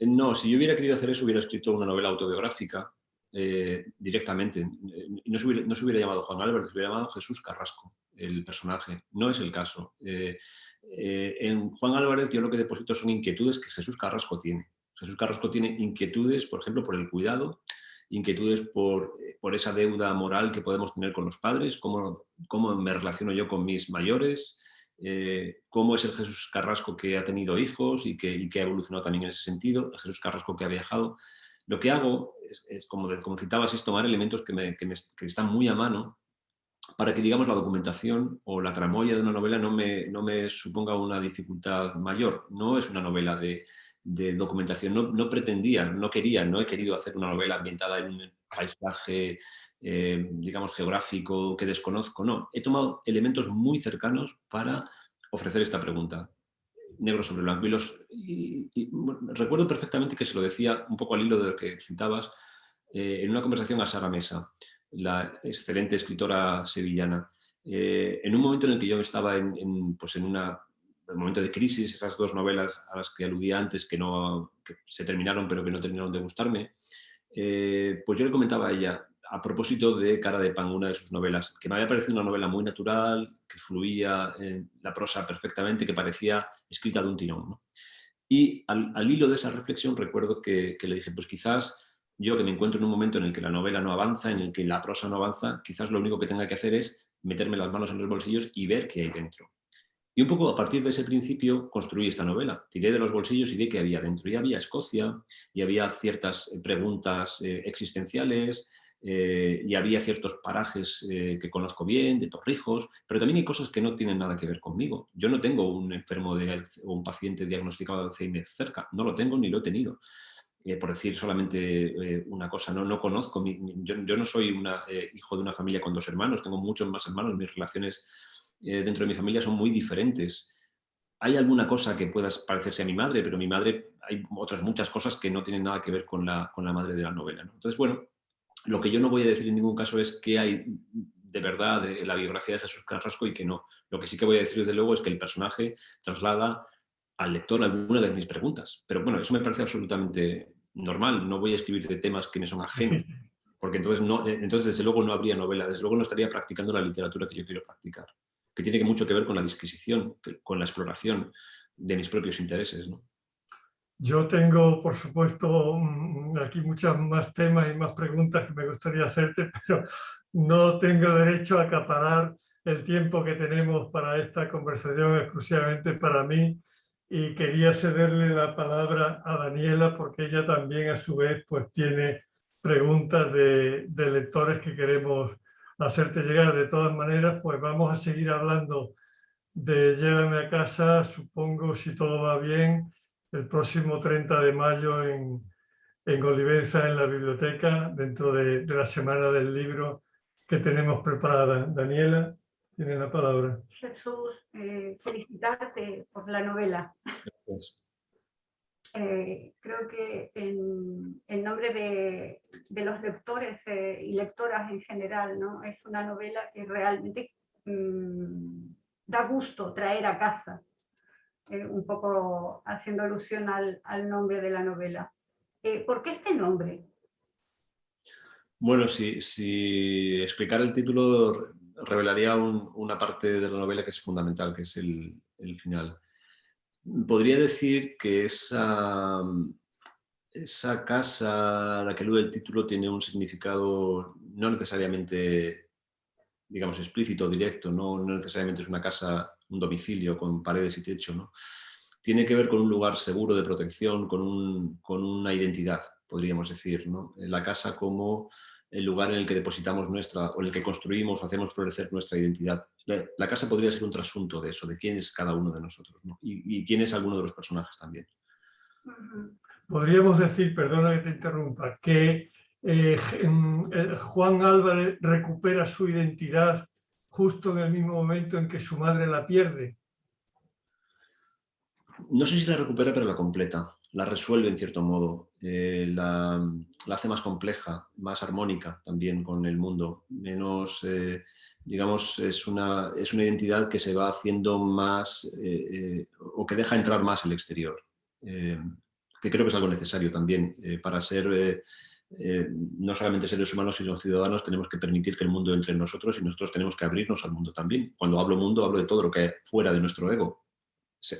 no, si yo hubiera querido hacer eso, hubiera escrito una novela autobiográfica directamente. No se hubiera llamado Juan Álvarez, se hubiera llamado Jesús Carrasco, el personaje. No es el caso. En Juan Álvarez yo lo que deposito son inquietudes que Jesús Carrasco tiene. Jesús Carrasco tiene inquietudes, por ejemplo, por el cuidado, inquietudes por esa deuda moral que podemos tener con los padres, cómo me relaciono yo con mis mayores, cómo es el Jesús Carrasco que ha tenido hijos y que ha evolucionado también en ese sentido, el Jesús Carrasco que ha viajado. Lo que hago es como citabas, es tomar elementos que están muy a mano para que, digamos, la documentación o la tramoya de una novela no me suponga una dificultad mayor. No es una novela de documentación, no pretendía, no he querido hacer una novela ambientada en un paisaje, digamos, geográfico que desconozco, no. He tomado elementos muy cercanos para ofrecer esta pregunta, negro sobre blanco. Recuerdo perfectamente que se lo decía un poco al hilo de lo que citabas, en una conversación a Sara Mesa, la excelente escritora sevillana. En un momento en el que yo estaba en un momento de crisis, esas dos novelas a las que aludía antes que se terminaron pero que no terminaron de gustarme, pues yo le comentaba a ella, a propósito de Cara de Pan, una de sus novelas, que me había parecido una novela muy natural, que fluía la prosa perfectamente, que parecía escrita de un tirón, ¿no? Y al hilo de esa reflexión recuerdo que le dije, pues quizás yo que me encuentro en un momento en el que la novela no avanza, en el que la prosa no avanza, quizás lo único que tenga que hacer es meterme las manos en los bolsillos y ver qué hay dentro. Y un poco a partir de ese principio construí esta novela. Tiré de los bolsillos y vi qué había dentro. Y había Escocia, y había ciertas preguntas existenciales, y había ciertos parajes que conozco bien, de Torrijos, pero también hay cosas que no tienen nada que ver conmigo. Yo no tengo un enfermo o un paciente diagnosticado de Alzheimer cerca, no lo tengo ni lo he tenido. Por decir solamente una cosa, no conozco, yo no soy hijo de una familia con 2 hermanos, tengo muchos más hermanos, mis relaciones dentro de mi familia son muy diferentes. Hay alguna cosa que pueda parecerse a mi madre, pero mi madre, hay otras muchas cosas que no tienen nada que ver con la madre de la novela, ¿no? Entonces, bueno, lo que yo no voy a decir en ningún caso es qué hay de verdad de la biografía de Jesús Carrasco y que no. Lo que sí que voy a decir desde luego es que el personaje traslada al lector alguna de mis preguntas. Pero bueno, eso me parece absolutamente normal. No voy a escribir de temas que me son ajenos, porque entonces desde luego no habría novela, desde luego no estaría practicando la literatura que yo quiero practicar, que tiene mucho que ver con la disquisición, con la exploración de mis propios intereses, ¿no? Yo tengo, por supuesto, aquí muchos más temas y más preguntas que me gustaría hacerte, pero no tengo derecho a acaparar el tiempo que tenemos para esta conversación exclusivamente para mí, y quería cederle la palabra a Daniela porque ella también a su vez pues tiene preguntas de lectores que queremos hacerte llegar. De todas maneras, pues vamos a seguir hablando de Llévame a casa, supongo, si todo va bien, el próximo 30 de mayo en Olivenza, en la biblioteca, dentro de la Semana del Libro que tenemos preparada. Daniela, tienes la palabra. Jesús, felicitarte por la novela. Pues, Creo que en nombre de los lectores y lectoras en general, ¿no? Es una novela que realmente da gusto traer a casa, un poco haciendo alusión al nombre de la novela. ¿Por qué este nombre? bueno, si explicar el título revelaría una parte de la novela que es fundamental, que es el final. Podría decir que esa casa a la que alude el título tiene un significado no necesariamente, digamos, explícito o directo, no necesariamente es una casa, un domicilio con paredes y techo, ¿no? Tiene que ver con un lugar seguro de protección, con una identidad, podríamos decir, ¿no? La casa como el lugar en el que depositamos o en el que construimos, hacemos florecer nuestra identidad. La casa podría ser un trasunto de eso, de quién es cada uno de nosotros, ¿no? Y quién es alguno de los personajes también. Podríamos decir, perdona que te interrumpa, que Juan Álvarez recupera su identidad justo en el mismo momento en que su madre la pierde. No sé si la recupera, pero la completa, la resuelve en cierto modo, la hace más compleja, más armónica también con el mundo, menos, digamos, es una identidad que se va haciendo más, o que deja entrar más el exterior, que creo que es algo necesario también para ser, no solamente seres humanos, sino ciudadanos. Tenemos que permitir que el mundo entre en nosotros y nosotros tenemos que abrirnos al mundo también. Cuando hablo mundo, hablo de todo lo que hay fuera de nuestro ego.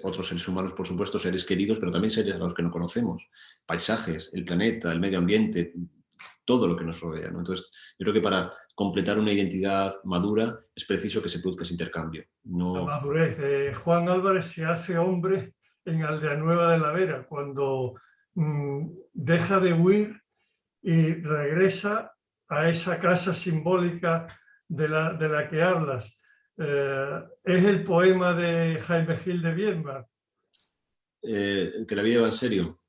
Otros seres humanos, por supuesto, seres queridos, pero también seres a los que no conocemos, paisajes, el planeta, el medio ambiente, todo lo que nos rodea, ¿no? Entonces, yo creo que para completar una identidad madura es preciso que se produzca ese intercambio. La No... madurez. Juan Álvarez se hace hombre en Aldea Nueva de la Vera, cuando deja de huir y regresa a esa casa simbólica de la que hablas. Es el poema de Jaime Gil de Biedma. que la vida va en serio.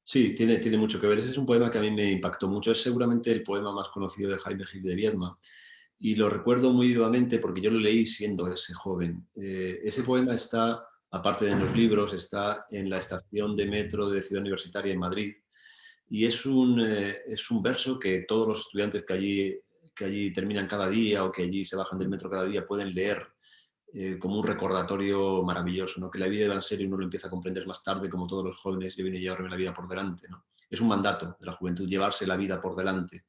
Sí, tiene mucho que ver. Ese es un poema que a mí me impactó mucho. Es seguramente el poema más conocido de Jaime Gil de Biedma. Y lo recuerdo muy vivamente porque yo lo leí siendo ese joven. Ese poema está, aparte de en los libros, está en la estación de metro de Ciudad Universitaria en Madrid. Y es un verso que todos los estudiantes que allí terminan cada día o que allí se bajan del metro cada día pueden leer como un recordatorio maravilloso, ¿no? Que la vida va en serio y uno lo empieza a comprender más tarde, como todos los jóvenes, yo vine a llevarme la vida por delante, ¿no? Es un mandato de la juventud, llevarse la vida por delante.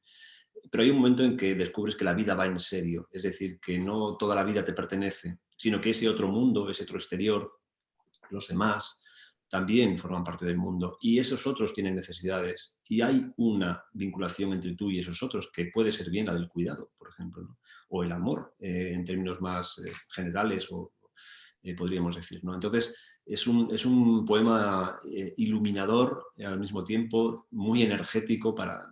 Pero hay un momento en que descubres que la vida va en serio, es decir, que no toda la vida te pertenece, sino que ese otro mundo, ese otro exterior, los demás, también forman parte del mundo y esos otros tienen necesidades y hay una vinculación entre tú y esos otros que puede ser bien la del cuidado, por ejemplo, ¿no? O el amor, en términos más generales podríamos decir, ¿no? Entonces es un poema iluminador y al mismo tiempo muy energético para,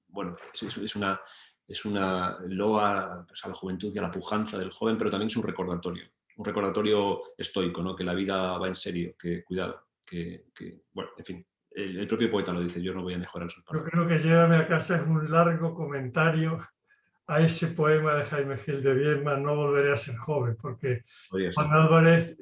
bueno, es una loa, pues, a la juventud y a la pujanza del joven, pero también es un recordatorio estoico, ¿no? Que la vida va en serio, que cuidado, bueno, en fin, el propio poeta lo dice, yo no voy a mejorar sus Yo palabras. creo que Llévame a casa es un largo comentario a ese poema de Jaime Gil de Viedma, No volveré a ser joven, porque Podría ser. Juan Álvarez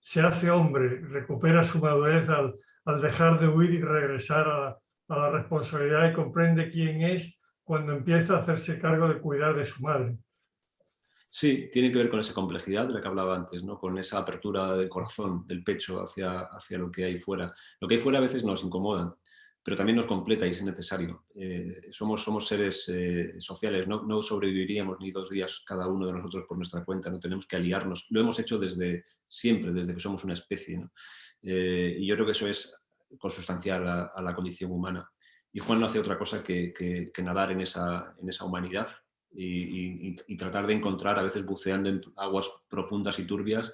se hace hombre, recupera su madurez al dejar de huir y regresar a la responsabilidad y comprende quién es cuando empieza a hacerse cargo de cuidar de su madre. Sí, tiene que ver con esa complejidad de la que hablaba antes, ¿no? Con esa apertura del corazón, del pecho hacia lo que hay fuera. Lo que hay fuera a veces nos incomoda, pero también nos completa y es necesario. Somos seres sociales, no sobreviviríamos ni 2 días cada uno de nosotros por nuestra cuenta, no tenemos que aliarnos. Lo hemos hecho desde siempre, desde que somos una especie, ¿no? Y yo creo que eso es consustancial a la condición humana. Y Juan no hace otra cosa que nadar en esa humanidad y tratar de encontrar, a veces buceando en aguas profundas y turbias,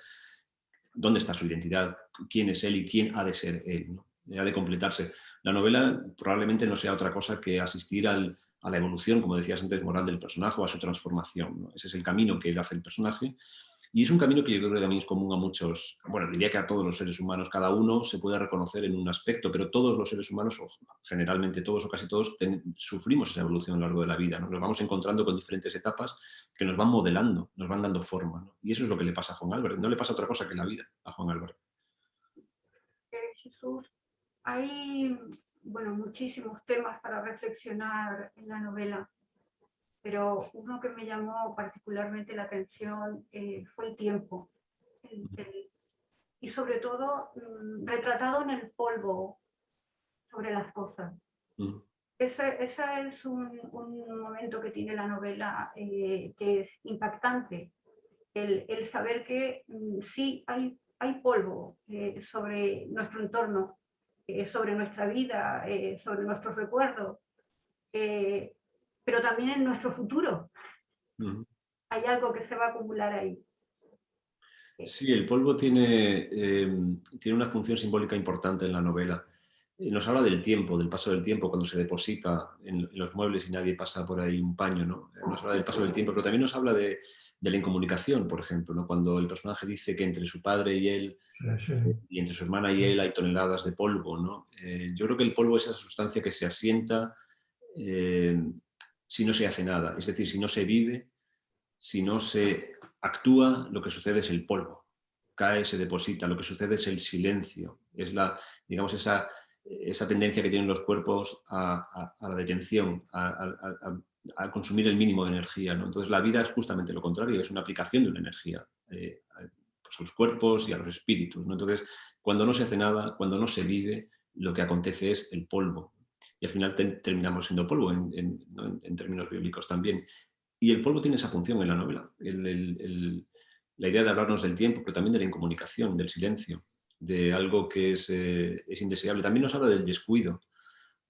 dónde está su identidad, quién es él y quién ha de ser él, ¿no? Ha de completarse. La novela probablemente no sea otra cosa que asistir a la evolución, como decías antes, moral del personaje o a su transformación, ¿no? Ese es el camino que hace el personaje. Y es un camino que yo creo que también es común a muchos, bueno, diría que a todos los seres humanos, cada uno se puede reconocer en un aspecto, pero todos los seres humanos, o generalmente todos o casi todos, sufrimos esa evolución a lo largo de la vida, ¿no? Nos vamos encontrando con diferentes etapas que nos van modelando, nos van dando forma, ¿no? Y eso es lo que le pasa a Juan Álvarez, no le pasa otra cosa que la vida a Juan Álvarez. Jesús, hay, bueno, muchísimos temas para reflexionar en la novela, pero uno que me llamó particularmente la atención fue el tiempo. Y sobre todo retratado en el polvo sobre las cosas. Ese es un momento que tiene la novela que es impactante. El saber que sí hay polvo sobre nuestro entorno, sobre nuestra vida, sobre nuestros recuerdos, pero también en nuestro futuro. Hay algo que se va a acumular ahí. Sí, el polvo tiene una función simbólica importante en la novela. Nos habla del tiempo, del paso del tiempo, cuando se deposita en los muebles y nadie pasa por ahí un paño, ¿no? Nos habla del paso del tiempo, pero también nos habla de la incomunicación, por ejemplo, ¿no? Cuando el personaje dice que entre su padre y él, Sí. y entre su hermana y él hay toneladas de polvo, ¿no? Yo creo que el polvo es esa sustancia que se asienta si no se hace nada, es decir, si no se vive, si no se actúa, lo que sucede es el polvo. Cae, se deposita, lo que sucede es el silencio, es digamos, esa tendencia que tienen los cuerpos a la detención, a consumir el mínimo de energía, ¿no? Entonces la vida es justamente lo contrario, es una aplicación de una energía pues a los cuerpos y a los espíritus, ¿no? Entonces, cuando no se hace nada, cuando no se vive, lo que acontece es el polvo. Y al final terminamos siendo polvo en términos bíblicos también. Y el polvo tiene esa función en la novela, la idea de hablarnos del tiempo, pero también de la incomunicación, del silencio, de algo que es indeseable. También nos habla del descuido.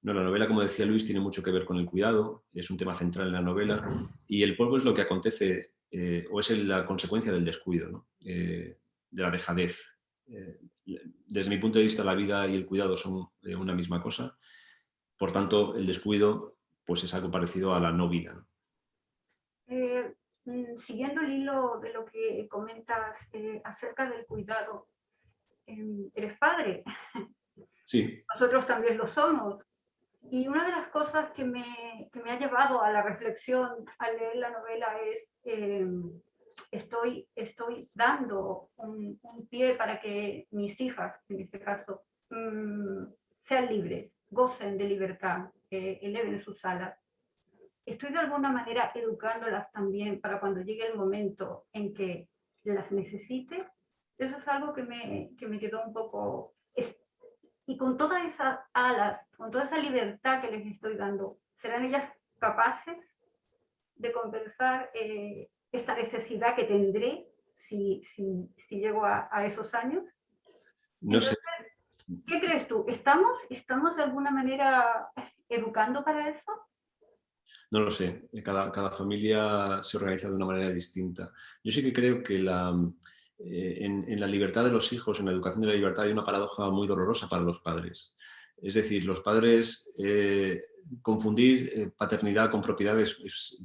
No, la novela, como decía Luis, tiene mucho que ver con el cuidado, es un tema central en la novela, y el polvo es lo que acontece, o es la consecuencia del descuido, ¿no? De la dejadez. Desde mi punto de vista, la vida y el cuidado son una misma cosa, por tanto, el descuido pues, es algo parecido a la no vida, ¿no? Siguiendo el hilo de lo que comentas acerca del cuidado, eres padre. Sí. Nosotros también lo somos. Y una de las cosas que me ha llevado a la reflexión al leer la novela es estoy dando un pie para que mis hijas, en este caso, sean libres, gocen de libertad, eleven sus alas. Estoy de alguna manera educándolas también para cuando llegue el momento en que las necesite. Eso es algo que me quedó un poco... Y con todas esas alas, con toda esa libertad que les estoy dando, ¿serán ellas capaces de compensar esta necesidad que tendré si llego a esos años? No sé. ¿Qué crees tú? ¿Estamos de alguna manera educando para eso? No lo sé, cada familia se organiza de una manera distinta. Yo sí que creo que en la libertad de los hijos, en la educación de la libertad, hay una paradoja muy dolorosa para los padres. Es decir, los padres confundir paternidad con propiedad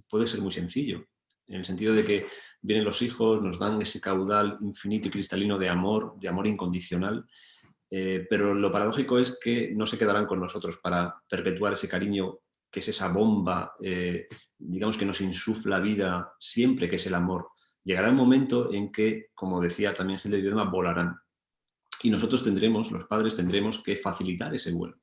puede ser muy sencillo, en el sentido de que vienen los hijos, nos dan ese caudal infinito y cristalino de amor incondicional, pero lo paradójico es que no se quedarán con nosotros para perpetuar ese cariño que es esa bomba, digamos, que nos insufla vida siempre, que es el amor. Llegará un momento en que, como decía también Gil de Viedma, volarán. Y nosotros los padres tendremos que facilitar ese vuelo.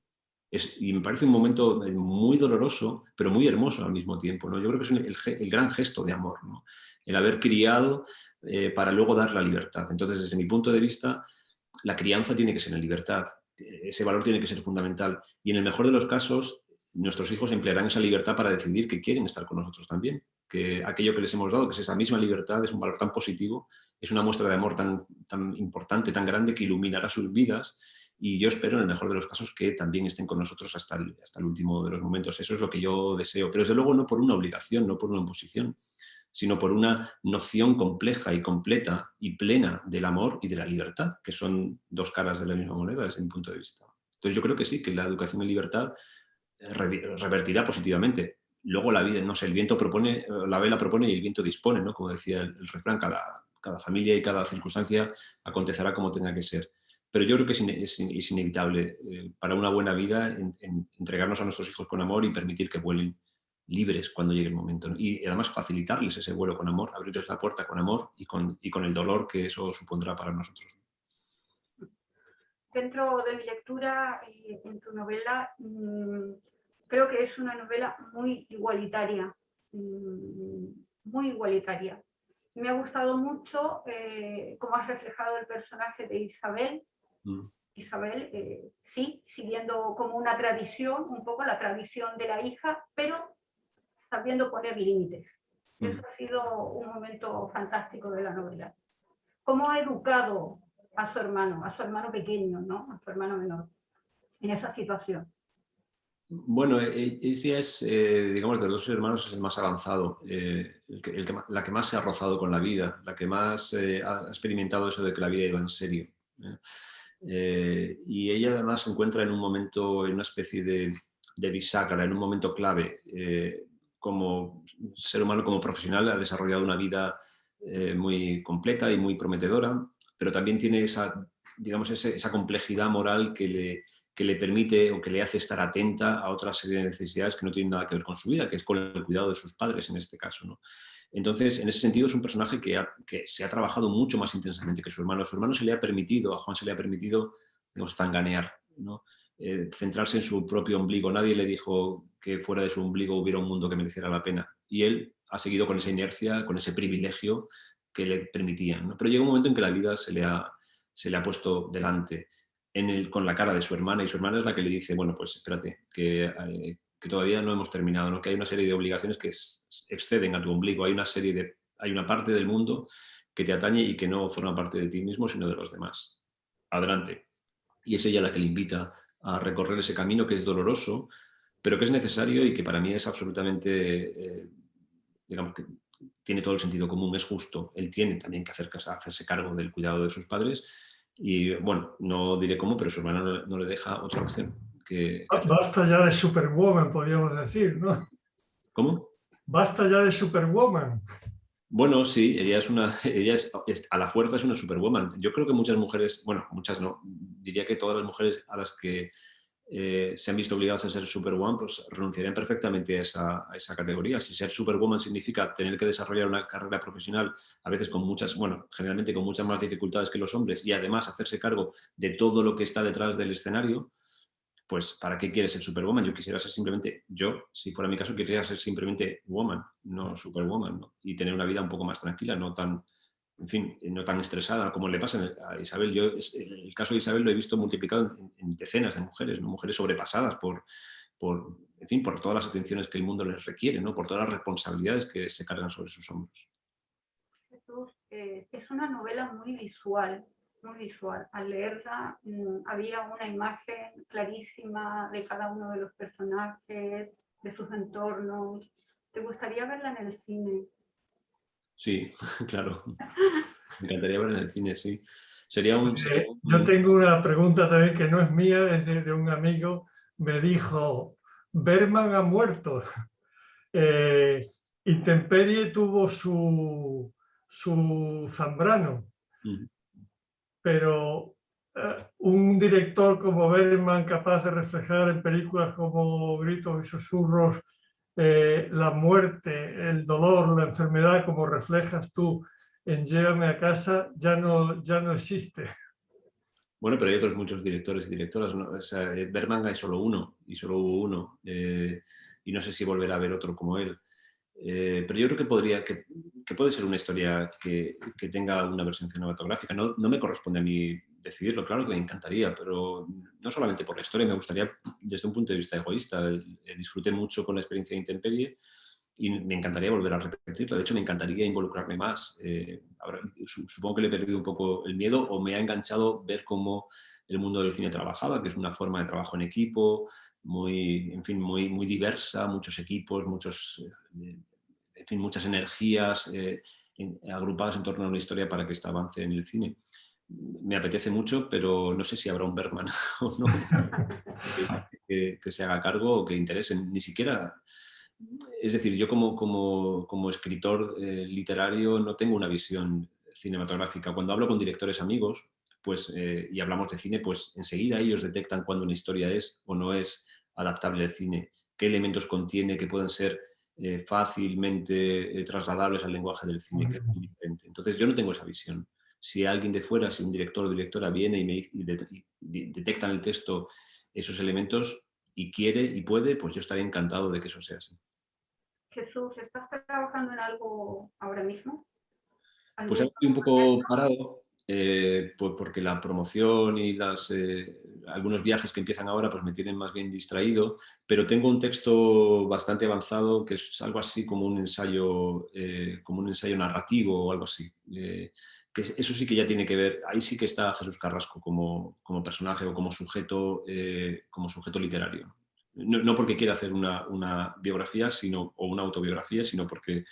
Y me parece un momento muy doloroso, pero muy hermoso al mismo tiempo, ¿no? Yo creo que es el gran gesto de amor, ¿no? El haber criado para luego dar la libertad. Entonces, desde mi punto de vista, la crianza tiene que ser en libertad. Ese valor tiene que ser fundamental. Y en el mejor de los casos, nuestros hijos emplearán esa libertad para decidir que quieren estar con nosotros también. Que aquello que les hemos dado, que es esa misma libertad, es un valor tan positivo, es una muestra de amor tan importante, tan grande, que iluminará sus vidas. Y yo espero, en el mejor de los casos, que también estén con nosotros hasta el último de los momentos. Eso es lo que yo deseo. Pero desde luego no por una obligación, no por una imposición, sino por una noción compleja y completa y plena del amor y de la libertad, que son dos caras de la misma moneda desde mi punto de vista. Entonces yo creo que sí, que la educación en libertad revertirá positivamente. Luego la vida, no sé, el viento propone, la vela propone y el viento dispone, ¿no? Como decía el refrán, cada familia y cada circunstancia acontecerá como tenga que ser. Pero yo creo que es inevitable para una buena vida en entregarnos a nuestros hijos con amor y permitir que vuelen libres cuando llegue el momento, ¿no? Y además facilitarles ese vuelo con amor, abrirles la puerta con amor y con el dolor que eso supondrá para nosotros. Dentro de mi lectura, en tu novela, creo que es una novela muy igualitaria, muy igualitaria. Me ha gustado mucho cómo has reflejado el personaje de Isabel. Isabel, sí, siguiendo como una tradición, un poco la tradición de la hija, pero sabiendo poner límites. Eso ha sido un momento fantástico de la novela. ¿Cómo ha educado a su hermano pequeño, ¿no? A su hermano menor, en esa situación? Bueno, ella es, digamos, de los dos hermanos es el más avanzado, la que más se ha rozado con la vida, la que más ha experimentado eso de que la vida iba en serio. Y ella además se encuentra en un momento, en una especie de bisagra, en un momento clave. Como ser humano, como profesional, ha desarrollado una vida muy completa y muy prometedora, pero también tiene esa, digamos, esa complejidad moral que le permite o que le hace estar atenta a otra serie de necesidades que no tienen nada que ver con su vida, que es con el cuidado de sus padres en este caso, ¿no? Entonces, en ese sentido, es un personaje que se ha trabajado mucho más intensamente que su hermano. A su hermano se le ha permitido, a Juan se le ha permitido, digamos, zanganear, ¿no? Centrarse en su propio ombligo. Nadie le dijo que fuera de su ombligo hubiera un mundo que mereciera la pena. Y él ha seguido con esa inercia, con ese privilegio que le permitían, ¿no? Pero llega un momento en que la vida se le ha puesto delante con la cara de su hermana, y su hermana es la que le dice, bueno, pues espérate, que todavía no hemos terminado, ¿no? Que hay una serie de obligaciones que exceden a tu ombligo, hay una parte del mundo que te atañe y que no forma parte de ti mismo, sino de los demás. Adelante. Y es ella la que le invita a recorrer ese camino que es doloroso, pero que es necesario y que para mí es absolutamente, digamos, que tiene todo el sentido común, es justo. Él tiene también que hacerse cargo del cuidado de sus padres y, bueno, no diré cómo, pero su hermana no le deja otra opción que hacer. Basta ya de Superwoman, podríamos decir, ¿no? ¿Cómo? Basta ya de Superwoman. Bueno, sí, ella a la fuerza es una superwoman. Yo creo que muchas mujeres, bueno, muchas no, diría que todas las mujeres a las que se han visto obligadas a ser superwoman, pues renunciarían perfectamente a esa categoría. Si ser superwoman significa tener que desarrollar una carrera profesional, a veces generalmente con muchas más dificultades que los hombres, y además hacerse cargo de todo lo que está detrás del escenario, pues ¿para qué quieres ser superwoman? Si fuera mi caso, querría ser simplemente woman, no superwoman, ¿no? Y tener una vida un poco más tranquila, no tan estresada como le pasa a Isabel. El caso de Isabel lo he visto multiplicado en decenas de mujeres, ¿no? Mujeres sobrepasadas por todas las atenciones que el mundo les requiere, ¿no? Por todas las responsabilidades que se cargan sobre sus hombros. Jesús, es una novela muy visual, muy visual. Al leerla había una imagen clarísima de cada uno de los personajes, de sus entornos. ¿Te gustaría verla en el cine? Sí, claro. Me encantaría verla en el cine, sí. Sería Yo tengo una pregunta también que no es mía, es de un amigo. Me dijo, Bergman ha muerto. Intemperie tuvo su Zambrano, Mm. pero un director como Bergman, capaz de reflejar en películas como Gritos y Susurros la muerte, el dolor, la enfermedad, como reflejas tú en Llévame a casa, ya no existe. Bueno, pero hay otros muchos directores y directoras, ¿no? O sea, Bergman hay solo uno, y solo hubo uno, y no sé si volverá a haber otro como él. Pero yo creo que puede ser una historia que tenga una versión cinematográfica. No me corresponde a mí decidirlo, claro que me encantaría, pero no solamente por la historia, me gustaría desde un punto de vista egoísta. Disfruté mucho con la experiencia de Intemperie y me encantaría volver a repetirla. De hecho, me encantaría involucrarme más. Ahora, supongo que le he perdido un poco el miedo o me ha enganchado ver cómo el mundo del cine trabajaba, que es una forma de trabajo en equipo, muy diversa, muchos equipos, muchas energías agrupadas en torno a una historia para que esta avance en el cine. Me apetece mucho, pero no sé si habrá un Bergman o no que se haga cargo o que interese. Ni siquiera, es decir, yo como escritor literario no tengo una visión cinematográfica. Cuando hablo con directores amigos, pues, y hablamos de cine, pues enseguida ellos detectan cuando una historia es o no es adaptable al cine, qué elementos contiene que pueden ser fácilmente trasladables al lenguaje del cine, que es muy diferente. Entonces yo no tengo esa visión. Si alguien de fuera, si un director o directora viene y detecta en el texto esos elementos y quiere y puede, pues yo estaré encantado de que eso sea así. Jesús, ¿estás trabajando en algo ahora mismo? Pues ahora estoy un poco parado porque la promoción y algunos viajes que empiezan ahora pues me tienen más bien distraído, pero tengo un texto bastante avanzado que es algo así como un ensayo narrativo o algo así. Que eso sí que ya tiene que ver, ahí sí que está Jesús Carrasco como personaje o como sujeto literario. No porque quiera hacer una biografía o una autobiografía, sino porque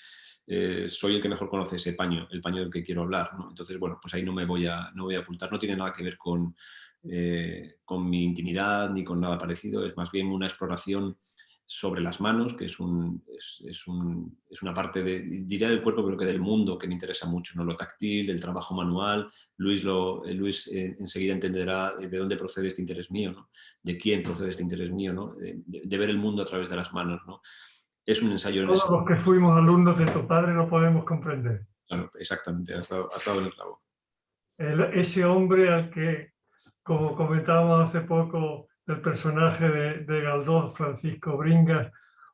soy el que mejor conoce ese paño, el paño del que quiero hablar, ¿no? Entonces, bueno, pues ahí no me voy a ocultar, no tiene nada que ver con mi intimidad ni con nada parecido, es más bien una exploración sobre las manos, que es una parte diría del cuerpo, pero que del mundo que me interesa mucho, ¿no? Lo táctil, el trabajo manual. Luis enseguida entenderá de dónde procede este interés mío, ¿no? De quién procede este interés mío, ¿no? De ver el mundo a través de las manos, ¿no? Es un ensayo en Todos los que fuimos alumnos de tu padre lo podemos comprender. Claro, exactamente, has dado en el clavo. Ese hombre al que, como comentábamos hace poco, el personaje de Galdós, Francisco Bringas,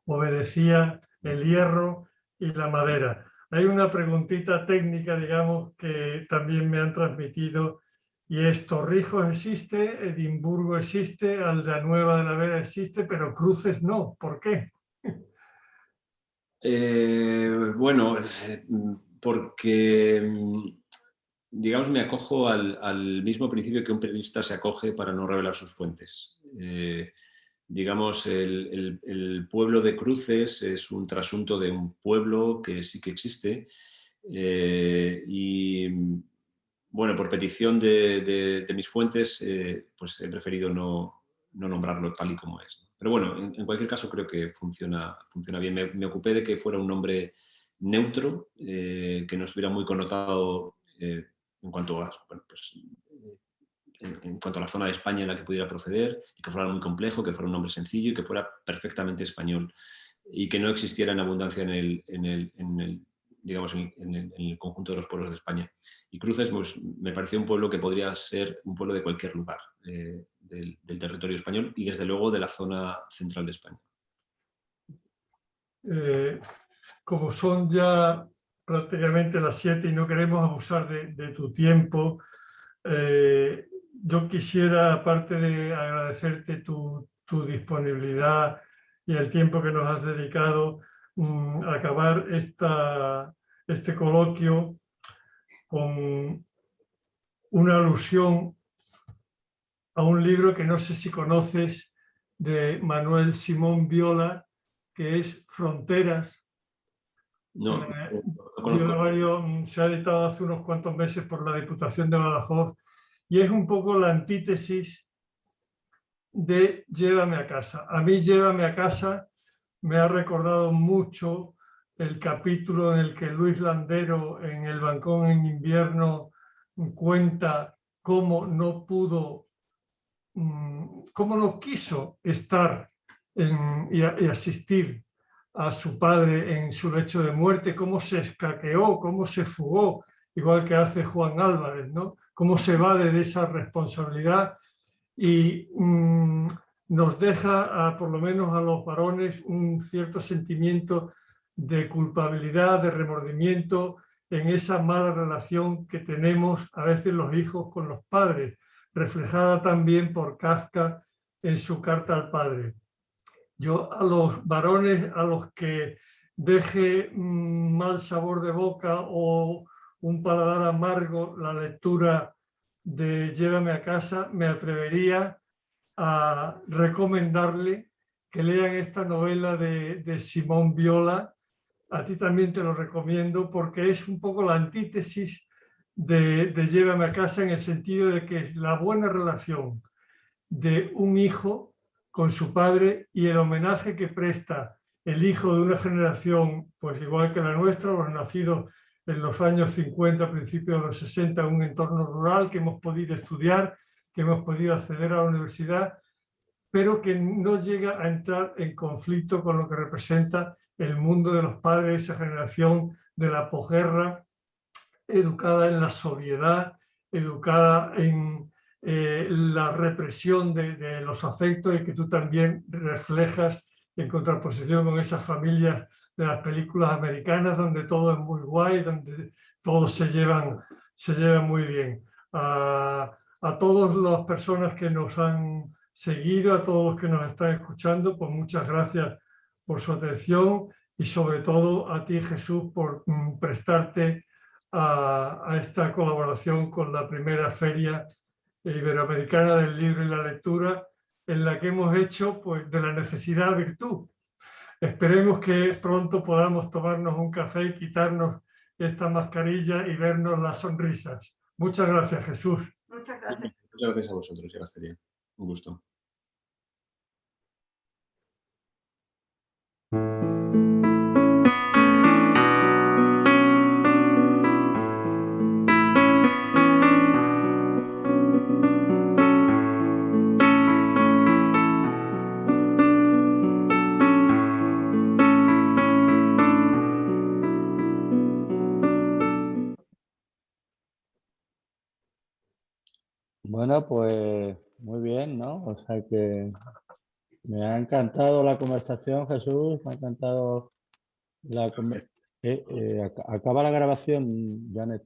obedecía el hierro y la madera. Hay una preguntita técnica, digamos, que también me han transmitido, y es: Torrijos existe, Edimburgo existe, Aldeanueva de la Vera existe, pero Cruces no. ¿Por qué? Bueno, porque digamos me acojo al mismo principio que un periodista se acoge para no revelar sus fuentes. Digamos, el pueblo de Cruces es un trasunto de un pueblo que sí que existe y bueno, por petición de mis fuentes, pues he preferido no nombrarlo tal y como es. Pero bueno, en cualquier caso creo que funciona bien. Me ocupé de que fuera un nombre neutro, que no estuviera muy connotado en cuanto a, bueno, pues, en cuanto a la zona de España en la que pudiera proceder, y que fuera muy complejo, que fuera un nombre sencillo y que fuera perfectamente español, y que no existiera en abundancia digamos, en el conjunto de los pueblos de España. Y Cruces, pues, me pareció un pueblo que podría ser un pueblo de cualquier lugar del territorio español y desde luego de la zona central de España. Como son ya prácticamente las 7 y no queremos abusar de tu tiempo, yo quisiera, aparte de agradecerte tu disponibilidad y el tiempo que nos has dedicado, acabar este coloquio con una alusión a un libro que no sé si conoces, de Manuel Simón Viola, que es Fronteras. No, no conozco. Se ha editado hace unos cuantos meses por la Diputación de Badajoz y es un poco la antítesis de Llévame a casa. A mí Llévame a casa me ha recordado mucho el capítulo en el que Luis Landero en El Balcón en invierno cuenta cómo no pudo, cómo no quiso estar y asistir a su padre en su lecho de muerte, cómo se escaqueó, cómo se fugó, igual que hace Juan Álvarez, ¿no? Cómo se va de esa responsabilidad y nos deja, por lo menos a los varones, un cierto sentimiento de culpabilidad, de remordimiento en esa mala relación que tenemos a veces los hijos con los padres, reflejada también por Kafka en su carta al padre. Yo a los varones a los que deje mal sabor de boca o un paladar amargo la lectura de Llévame a casa, me atrevería a recomendarle que lean esta novela de Simón Viola. A ti también te lo recomiendo porque es un poco la antítesis de Llévame a casa, en el sentido de que es la buena relación de un hijo con su padre y el homenaje que presta el hijo de una generación, pues igual que la nuestra, los nacidos en los años 50, principios de los 60, en un entorno rural, que hemos podido estudiar, que hemos podido acceder a la universidad, pero que no llega a entrar en conflicto con lo que representa el mundo de los padres, esa generación de la posguerra, educada en la sobriedad, educada en la represión de los afectos, y que tú también reflejas en contraposición con esas familias de las películas americanas donde todo es muy guay, donde todos se llevan muy bien. A todas las personas que nos han seguido, a todos los que nos están escuchando, pues muchas gracias por su atención y sobre todo a ti, Jesús, por prestarte a esta colaboración con la primera Feria Iberoamericana del Libro y la Lectura, en la que hemos hecho pues, de la necesidad virtud. Esperemos que pronto podamos tomarnos un café y quitarnos esta mascarilla y vernos las sonrisas. Muchas gracias, Jesús. Muchas gracias. Muchas gracias a vosotros y a la feria. Un gusto. Bueno, pues muy bien, ¿no? O sea que me ha encantado la conversación, Jesús, me ha encantado la conversación. Acaba la grabación, Janet.